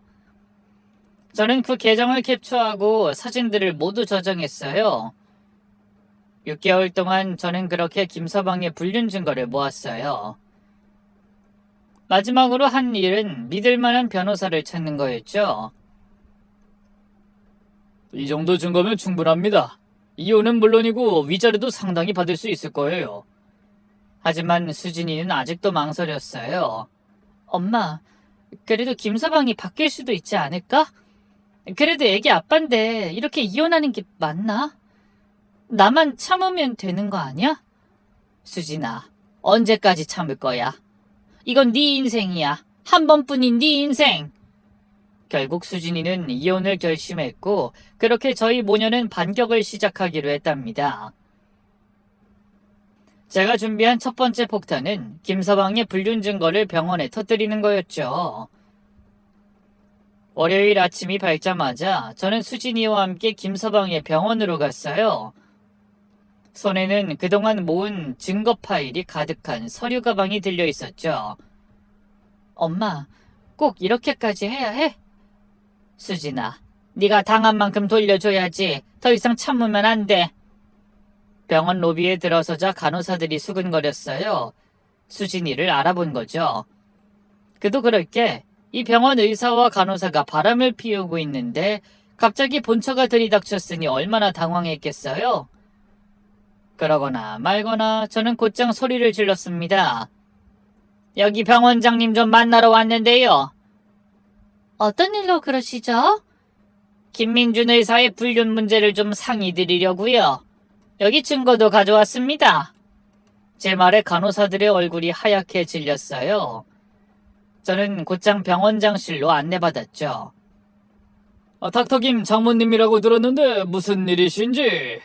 저는 그 계정을 캡처하고 사진들을 모두 저장했어요. 6개월 동안 저는 그렇게 김서방의 불륜 증거를 모았어요. 마지막으로 한 일은 믿을 만한 변호사를 찾는 거였죠. 이 정도 증거면 충분합니다. 이혼은 물론이고 위자료도 상당히 받을 수 있을 거예요. 하지만 수진이는 아직도 망설였어요. 엄마, 그래도 김서방이 바뀔 수도 있지 않을까? 그래도 애기 아빠인데 이렇게 이혼하는 게 맞나? 나만 참으면 되는 거 아니야? 수진아, 언제까지 참을 거야? 이건 네 인생이야. 한 번뿐인 네 인생. 결국 수진이는 이혼을 결심했고 그렇게 저희 모녀는 반격을 시작하기로 했답니다. 제가 준비한 첫 번째 폭탄은 김서방의 불륜 증거를 병원에 터뜨리는 거였죠. 월요일 아침이 밝자마자 저는 수진이와 함께 김서방의 병원으로 갔어요. 손에는 그동안 모은 증거 파일이 가득한 서류 가방이 들려 있었죠. 엄마, 꼭 이렇게까지 해야 해? 수진아, 네가 당한 만큼 돌려줘야지. 더 이상 참으면 안 돼. 병원 로비에 들어서자 간호사들이 수근거렸어요. 수진이를 알아본 거죠. 그도 그럴 게 이 병원 의사와 간호사가 바람을 피우고 있는데 갑자기 본처가 들이닥쳤으니 얼마나 당황했겠어요? 그러거나 말거나 저는 곧장 소리를 질렀습니다. 여기 병원장님 좀 만나러 왔는데요. 어떤 일로 그러시죠? 김민준 의사의 불륜 문제를 좀 상의드리려고요. 여기 증거도 가져왔습니다. 제 말에 간호사들의 얼굴이 하얗게 질렸어요. 저는 곧장 병원장실로 안내받았죠. 닥터김 장모님이라고 들었는데 무슨 일이신지?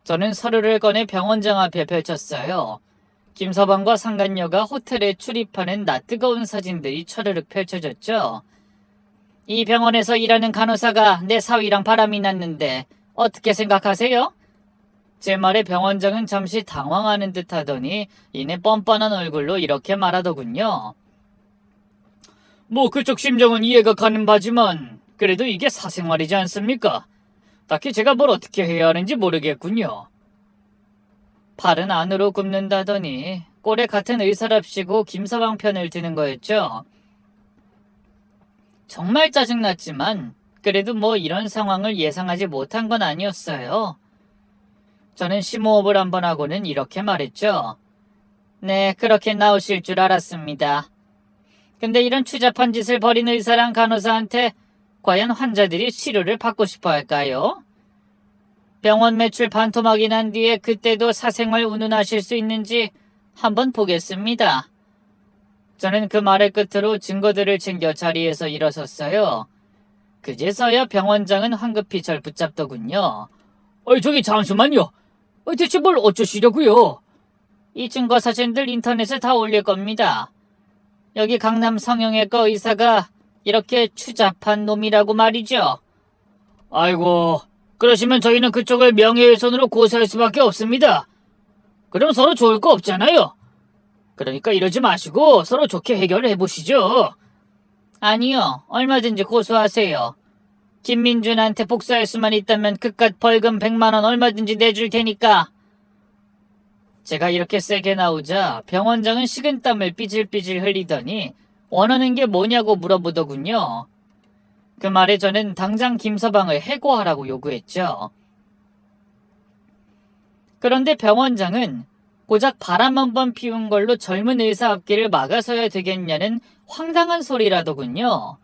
저는 서류를 꺼내 병원장 앞에 펼쳤어요. 김서방과 상간녀가 호텔에 출입하는 낯뜨거운 사진들이 차르륵 펼쳐졌죠. 이 병원에서 일하는 간호사가 내 사위랑 바람이 났는데 어떻게 생각하세요? 제 말에 병원장은 잠시 당황하는 듯 하더니 이내 뻔뻔한 얼굴로 이렇게 말하더군요. 뭐 그쪽 심정은 이해가 가는 바지만 그래도 이게 사생활이지 않습니까? 딱히 제가 뭘 어떻게 해야 하는지 모르겠군요. 팔은 안으로 굽는다더니 꼴에 같은 의사랍시고 김서방 편을 드는 거였죠. 정말 짜증났지만 그래도 뭐 이런 상황을 예상하지 못한 건 아니었어요. 저는 심호흡을 한번 하고는 이렇게 말했죠. 네, 그렇게 나오실 줄 알았습니다. 근데 이런 추잡한 짓을 벌인 의사랑 간호사한테 과연 환자들이 치료를 받고 싶어 할까요? 병원 매출 반토막이 난 뒤에 그때도 사생활 운운하실 수 있는지 한번 보겠습니다. 저는 그 말의 끝으로 증거들을 챙겨 자리에서 일어섰어요. 그제서야 병원장은 황급히 절 붙잡더군요. 저기 잠시만요. 대체 뭘 어쩌시려고요? 이 증거 사진들 인터넷에 다 올릴 겁니다. 여기 강남 성형외과 의사가 이렇게 추잡한 놈이라고 말이죠. 아이고, 그러시면 저희는 그쪽을 명예훼손으로 고소할 수밖에 없습니다. 그럼 서로 좋을 거 없잖아요. 그러니까 이러지 마시고 서로 좋게 해결해 보시죠. 아니요, 얼마든지 고소하세요. 김민준한테 복수할 수만 있다면 그깟 벌금 100만 원 얼마든지 내줄 테니까. 제가 이렇게 세게 나오자 병원장은 식은땀을 삐질삐질 흘리더니 원하는 게 뭐냐고 물어보더군요. 그 말에 저는 당장 김서방을 해고하라고 요구했죠. 그런데 병원장은 고작 바람 한 번 피운 걸로 젊은 의사 앞길을 막아서야 되겠냐는 황당한 소리라더군요.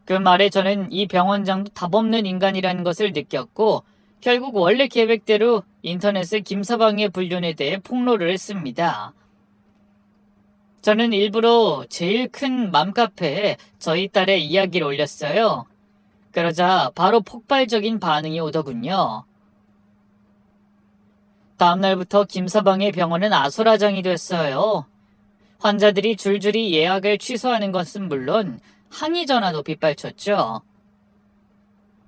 그 말에 저는 이 병원장도 답없는 인간이라는 것을 느꼈고 결국 원래 계획대로 인터넷에 김서방의 불륜에 대해 폭로를 했습니다. 저는 일부러 제일 큰 맘카페에 저희 딸의 이야기를 올렸어요. 그러자 바로 폭발적인 반응이 오더군요. 다음날부터 김서방의 병원은 아수라장이 됐어요. 환자들이 줄줄이 예약을 취소하는 것은 물론 항의 전화도 빗발쳤죠.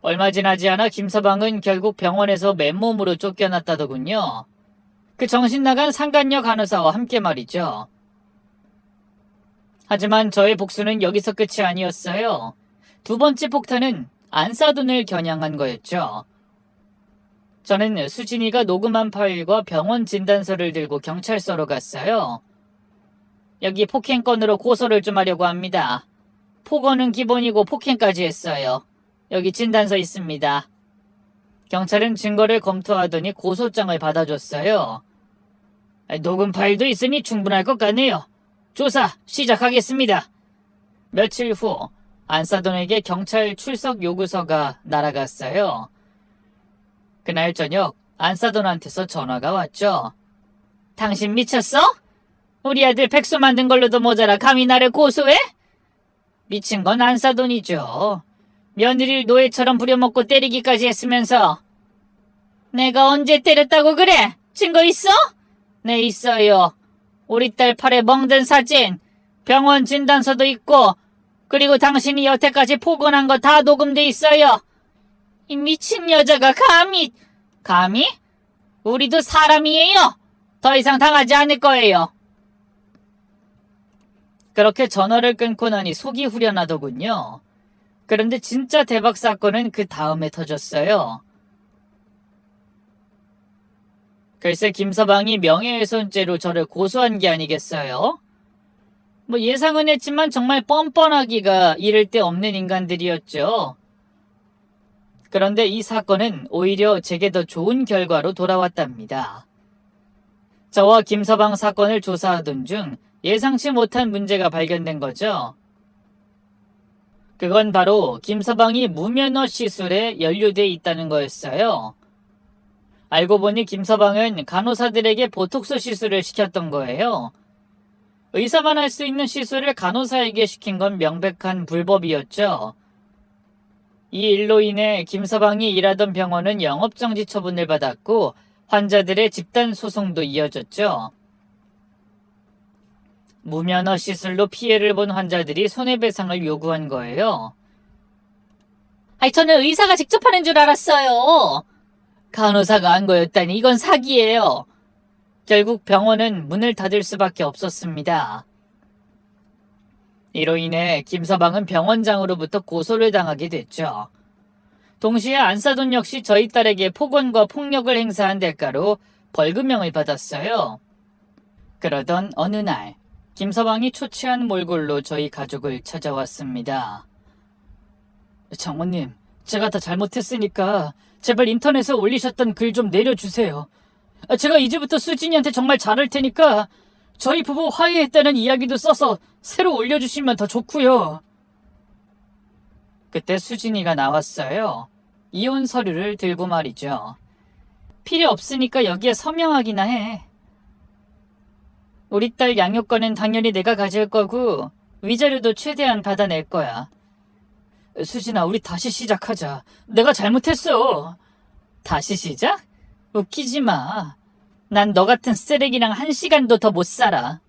얼마 지나지 않아 김서방은 결국 병원에서 맨몸으로 쫓겨났다더군요. 그 정신나간 상간녀 간호사와 함께 말이죠. 하지만 저의 복수는 여기서 끝이 아니었어요. 두 번째 폭탄은 안사돈을 겨냥한 거였죠. 저는 수진이가 녹음한 파일과 병원 진단서를 들고 경찰서로 갔어요. 여기 폭행건으로 고소를 좀 하려고 합니다. 폭언은 기본이고 폭행까지 했어요. 여기 진단서 있습니다. 경찰은 증거를 검토하더니 고소장을 받아줬어요. 녹음 파일도 있으니 충분할 것 같네요. 조사 시작하겠습니다. 며칠 후 안사돈에게 경찰 출석 요구서가 날아갔어요. 그날 저녁 안사돈한테서 전화가 왔죠. 당신 미쳤어? 우리 아들 백수 만든 걸로도 모자라 감히 나를 고소해? 미친 건 안사돈이죠. 며느리를 노예처럼 부려먹고 때리기까지 했으면서. 내가 언제 때렸다고 그래? 증거 있어? 네, 있어요. 우리 딸 팔에 멍든 사진, 병원 진단서도 있고, 그리고 당신이 여태까지 폭언한 거 다 녹음돼 있어요. 이 미친 여자가 감히? 우리도 사람이에요. 더 이상 당하지 않을 거예요. 그렇게 전화를 끊고 나니 속이 후련하더군요. 그런데 진짜 대박 사건은 그 다음에 터졌어요. 글쎄 김서방이 명예훼손죄로 저를 고소한 게 아니겠어요? 예상은 했지만 정말 뻔뻔하기가 이를 데 없는 인간들이었죠. 그런데 이 사건은 오히려 제게 더 좋은 결과로 돌아왔답니다. 저와 김서방 사건을 조사하던 중 예상치 못한 문제가 발견된 거죠. 그건 바로 김서방이 무면허 시술에 연루돼 있다는 거였어요. 알고 보니 김서방은 간호사들에게 보톡스 시술을 시켰던 거예요. 의사만 할 수 있는 시술을 간호사에게 시킨 건 명백한 불법이었죠. 이 일로 인해 김서방이 일하던 병원은 영업정지 처분을 받았고 환자들의 집단 소송도 이어졌죠. 무면허 시술로 피해를 본 환자들이 손해배상을 요구한 거예요. 저는 의사가 직접 하는 줄 알았어요. 간호사가 한 거였다니 이건 사기예요. 결국 병원은 문을 닫을 수밖에 없었습니다. 이로 인해 김서방은 병원장으로부터 고소를 당하게 됐죠. 동시에 안사돈 역시 저희 딸에게 폭언과 폭력을 행사한 대가로 벌금형을 받았어요. 그러던 어느 날 김서방이 초췌한 몰골로 저희 가족을 찾아왔습니다. 장모님, 제가 다 잘못했으니까 제발 인터넷에 올리셨던 글 좀 내려주세요. 제가 이제부터 수진이한테 정말 잘할 테니까 저희 부부 화해했다는 이야기도 써서 새로 올려주시면 더 좋고요. 그때 수진이가 나왔어요. 이혼 서류를 들고 말이죠. 필요 없으니까 여기에 서명하기나 해. 우리 딸 양육권은 당연히 내가 가질 거고 위자료도 최대한 받아낼 거야. 수진아, 우리 다시 시작하자. 내가 잘못했어. 다시 시작? 웃기지 마. 난 너 같은 쓰레기랑 1시간도 더 못 살아.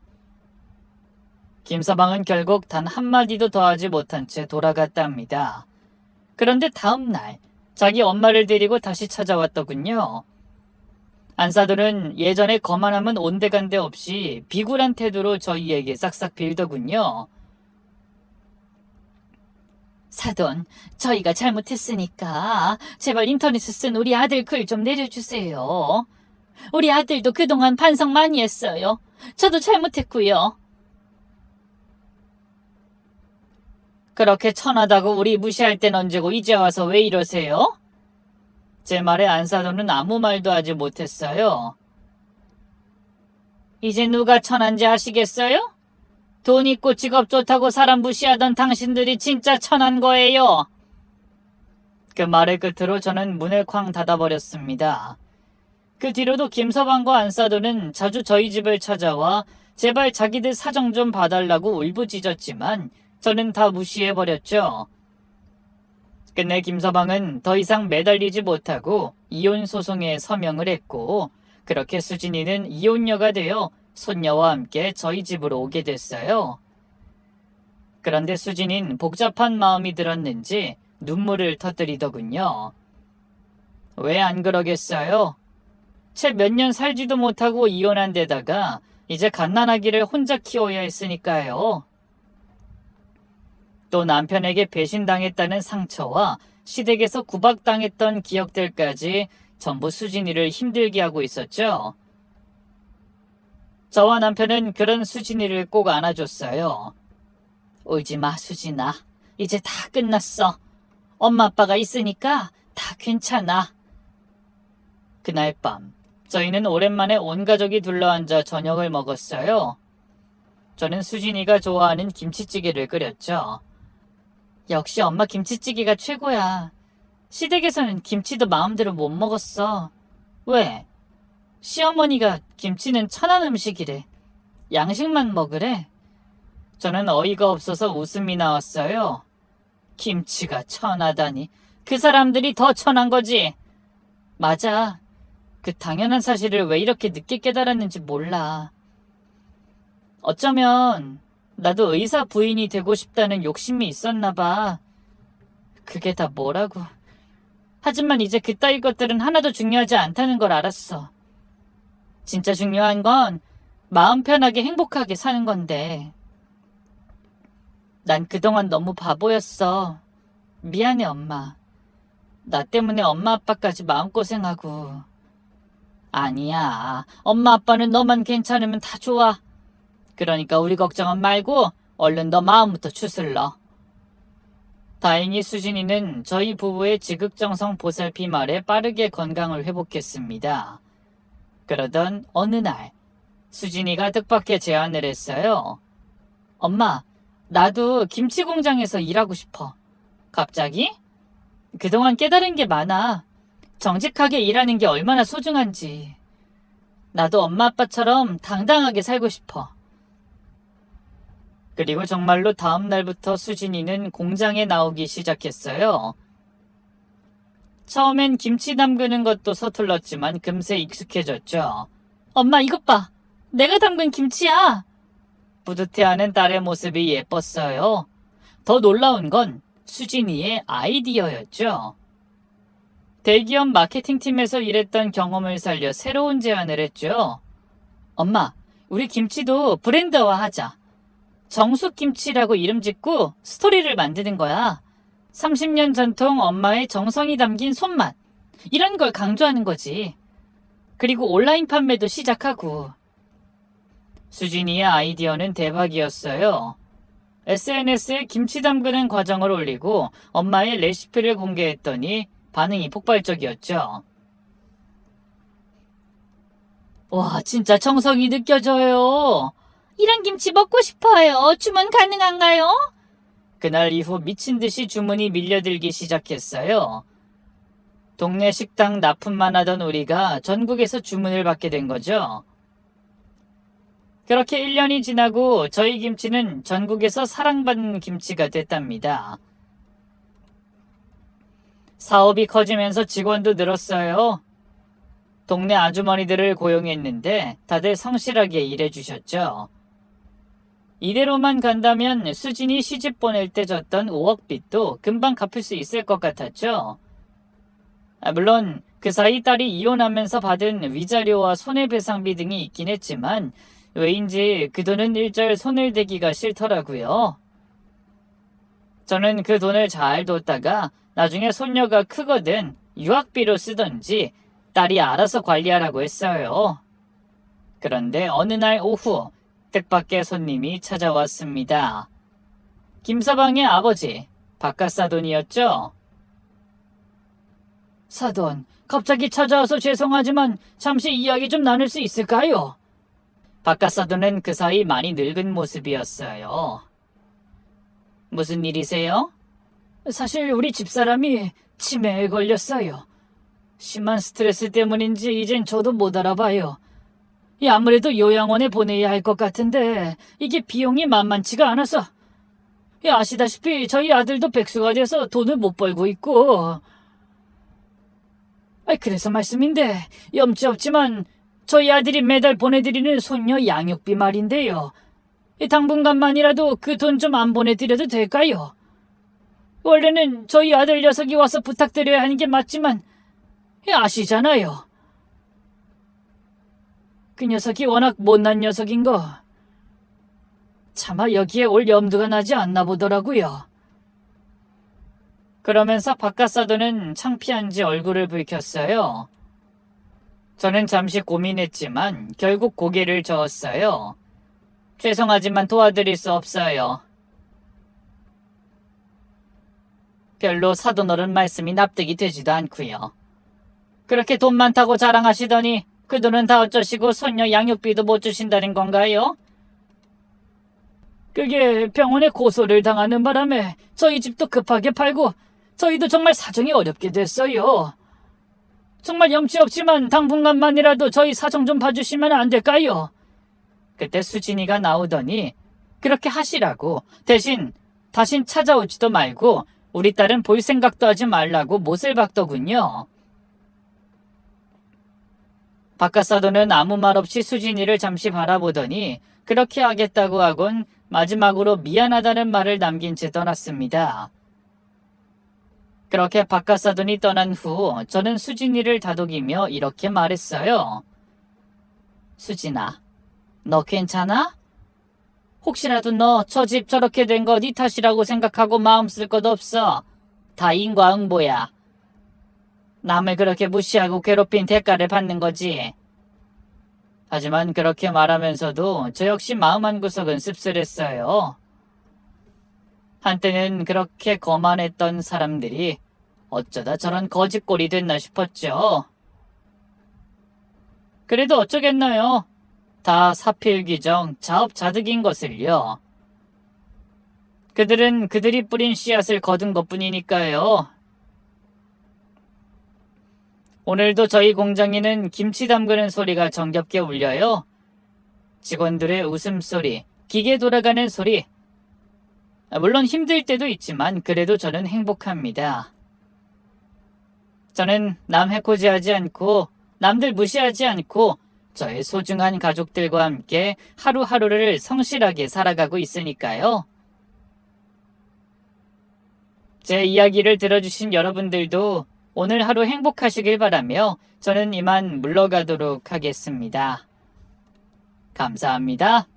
김서방은 결국 단 한마디도 더 하지 못한 채 돌아갔답니다. 그런데 다음 날 자기 엄마를 데리고 다시 찾아왔더군요. 안사돈은 예전에 거만함은 온데간데 없이 비굴한 태도로 저희에게 싹싹 빌더군요. 사돈, 저희가 잘못했으니까 제발 인터넷에 쓴 우리 아들 글 좀 내려주세요. 우리 아들도 그동안 반성 많이 했어요. 저도 잘못했고요. 그렇게 천하다고 우리 무시할 땐 언제고 이제 와서 왜 이러세요? 제 말에 안사돈은 아무 말도 하지 못했어요. 이제 누가 천한지 아시겠어요? 돈 있고 직업 좋다고 사람 무시하던 당신들이 진짜 천한 거예요. 그 말의 끝으로 저는 문을 쾅 닫아버렸습니다. 그 뒤로도 김서방과 안사돈은 자주 저희 집을 찾아와 제발 자기들 사정 좀 봐달라고 울부짖었지만 저는 다 무시해버렸죠. 끝내 김서방은 더 이상 매달리지 못하고 이혼 소송에 서명을 했고 그렇게 수진이는 이혼녀가 되어 손녀와 함께 저희 집으로 오게 됐어요. 그런데 수진이는 복잡한 마음이 들었는지 눈물을 터뜨리더군요. 왜 안 그러겠어요? 채 몇 년 살지도 못하고 이혼한 데다가 이제 갓난아기를 혼자 키워야 했으니까요. 또 남편에게 배신당했다는 상처와 시댁에서 구박당했던 기억들까지 전부 수진이를 힘들게 하고 있었죠. 저와 남편은 그런 수진이를 꼭 안아줬어요. 울지 마, 수진아. 이제 다 끝났어. 엄마 아빠가 있으니까 다 괜찮아. 그날 밤 저희는 오랜만에 온 가족이 둘러앉아 저녁을 먹었어요. 저는 수진이가 좋아하는 김치찌개를 끓였죠. 역시 엄마 김치찌개가 최고야. 시댁에서는 김치도 마음대로 못 먹었어. 왜? 시어머니가 김치는 천한 음식이래. 양식만 먹으래. 저는 어이가 없어서 웃음이 나왔어요. 김치가 천하다니. 그 사람들이 더 천한 거지. 맞아. 그 당연한 사실을 왜 이렇게 늦게 깨달았는지 몰라. 어쩌면 나도 의사 부인이 되고 싶다는 욕심이 있었나 봐. 그게 다 뭐라고. 하지만 이제 그따위 것들은 하나도 중요하지 않다는 걸 알았어. 진짜 중요한 건 마음 편하게 행복하게 사는 건데. 난 그동안 너무 바보였어. 미안해, 엄마. 나 때문에 엄마 아빠까지 마음고생하고. 아니야. 엄마 아빠는 너만 괜찮으면 다 좋아. 그러니까 우리 걱정은 말고 얼른 너 마음부터 추슬러. 다행히 수진이는 저희 부부의 지극정성 보살핌 아래 빠르게 건강을 회복했습니다. 그러던 어느 날 수진이가 뜻밖의 제안을 했어요. 엄마, 나도 김치 공장에서 일하고 싶어. 갑자기? 그동안 깨달은 게 많아. 정직하게 일하는 게 얼마나 소중한지. 나도 엄마 아빠처럼 당당하게 살고 싶어. 그리고 정말로 다음 날부터 수진이는 공장에 나오기 시작했어요. 처음엔 김치 담그는 것도 서툴렀지만 금세 익숙해졌죠. 엄마 이것 봐. 내가 담근 김치야. 뿌듯해하는 딸의 모습이 예뻤어요. 더 놀라운 건 수진이의 아이디어였죠. 대기업 마케팅팀에서 일했던 경험을 살려 새로운 제안을 했죠. 엄마, 우리 김치도 브랜드화하자. 정숙김치라고 이름 짓고 스토리를 만드는 거야. 30년 전통 엄마의 정성이 담긴 손맛. 이런 걸 강조하는 거지. 그리고 온라인 판매도 시작하고. 수진이의 아이디어는 대박이었어요. SNS에 김치 담그는 과정을 올리고 엄마의 레시피를 공개했더니 반응이 폭발적이었죠. 와, 진짜 정성이 느껴져요. 이런 김치 먹고 싶어요. 주문 가능한가요? 그날 이후 미친 듯이 주문이 밀려들기 시작했어요. 동네 식당 납품만 하던 우리가 전국에서 주문을 받게 된 거죠. 그렇게 1년이 지나고 저희 김치는 전국에서 사랑받는 김치가 됐답니다. 사업이 커지면서 직원도 늘었어요. 동네 아주머니들을 고용했는데 다들 성실하게 일해주셨죠. 이대로만 간다면 수진이 시집 보낼 때 졌던 5억 빚도 금방 갚을 수 있을 것 같았죠. 물론 그 사이 딸이 이혼하면서 받은 위자료와 손해배상비 등이 있긴 했지만 왜인지 그 돈은 일절 손을 대기가 싫더라고요. 저는 그 돈을 잘 뒀다가 나중에 손녀가 크거든 유학비로 쓰던지 딸이 알아서 관리하라고 했어요. 그런데 어느 날 오후 뜻밖의 손님이 찾아왔습니다. 김서방의 아버지, 박갓사돈이었죠. 사돈, 갑자기 찾아와서 죄송하지만 잠시 이야기 좀 나눌 수 있을까요? 박갓사돈은 그 사이 많이 늙은 모습이었어요. 무슨 일이세요? 사실 우리 집사람이 치매에 걸렸어요. 심한 스트레스 때문인지 이젠 저도 못 알아봐요. 아무래도 요양원에 보내야 할 것 같은데 이게 비용이 만만치가 않아서. 아시다시피 저희 아들도 백수가 돼서 돈을 못 벌고 있고. 그래서 말씀인데 염치 없지만 저희 아들이 매달 보내드리는 손녀 양육비 말인데요. 당분간만이라도 그 돈 좀 안 보내드려도 될까요? 원래는 저희 아들 녀석이 와서 부탁드려야 하는 게 맞지만 아시잖아요. 그 녀석이 워낙 못난 녀석인 거 차마 여기에 올 염두가 나지 않나 보더라고요. 그러면서 박갓사돈은 창피한지 얼굴을 붉혔어요. 저는 잠시 고민했지만 결국 고개를 저었어요. 죄송하지만 도와드릴 수 없어요. 별로 사돈어른 말씀이 납득이 되지도 않고요. 그렇게 돈 많다고 자랑하시더니 그 돈은 다 어쩌시고 손녀 양육비도 못 주신다는 건가요? 그게 병원에 고소를 당하는 바람에 저희 집도 급하게 팔고 저희도 정말 사정이 어렵게 됐어요. 정말 염치 없지만 당분간만이라도 저희 사정 좀 봐주시면 안 될까요? 그때 수진이가 나오더니 그렇게 하시라고 대신 다신 찾아오지도 말고 우리 딸은 볼 생각도 하지 말라고 못을 박더군요. 박갓사돈은 아무 말 없이 수진이를 잠시 바라보더니 그렇게 하겠다고 하곤 마지막으로 미안하다는 말을 남긴 채 떠났습니다. 그렇게 박갓사돈이 떠난 후 저는 수진이를 다독이며 이렇게 말했어요. 수진아, 너 괜찮아? 혹시라도 너 저 집 저렇게 된 거 네 탓이라고 생각하고 마음 쓸 것 없어. 다 인과응보야. 남을 그렇게 무시하고 괴롭힌 대가를 받는 거지. 하지만 그렇게 말하면서도 저 역시 마음 한구석은 씁쓸했어요. 한때는 그렇게 거만했던 사람들이 어쩌다 저런 거짓골이 됐나 싶었죠. 그래도 어쩌겠나요? 다 사필귀정, 자업자득인 것을요. 그들은 그들이 뿌린 씨앗을 거둔 것뿐이니까요. 오늘도 저희 공장에는 김치 담그는 소리가 정겹게 울려요. 직원들의 웃음소리, 기계 돌아가는 소리. 물론 힘들 때도 있지만 그래도 저는 행복합니다. 저는 남 해코지하지 않고 남들 무시하지 않고 저의 소중한 가족들과 함께 하루하루를 성실하게 살아가고 있으니까요. 제 이야기를 들어주신 여러분들도 오늘 하루 행복하시길 바라며 저는 이만 물러가도록 하겠습니다. 감사합니다.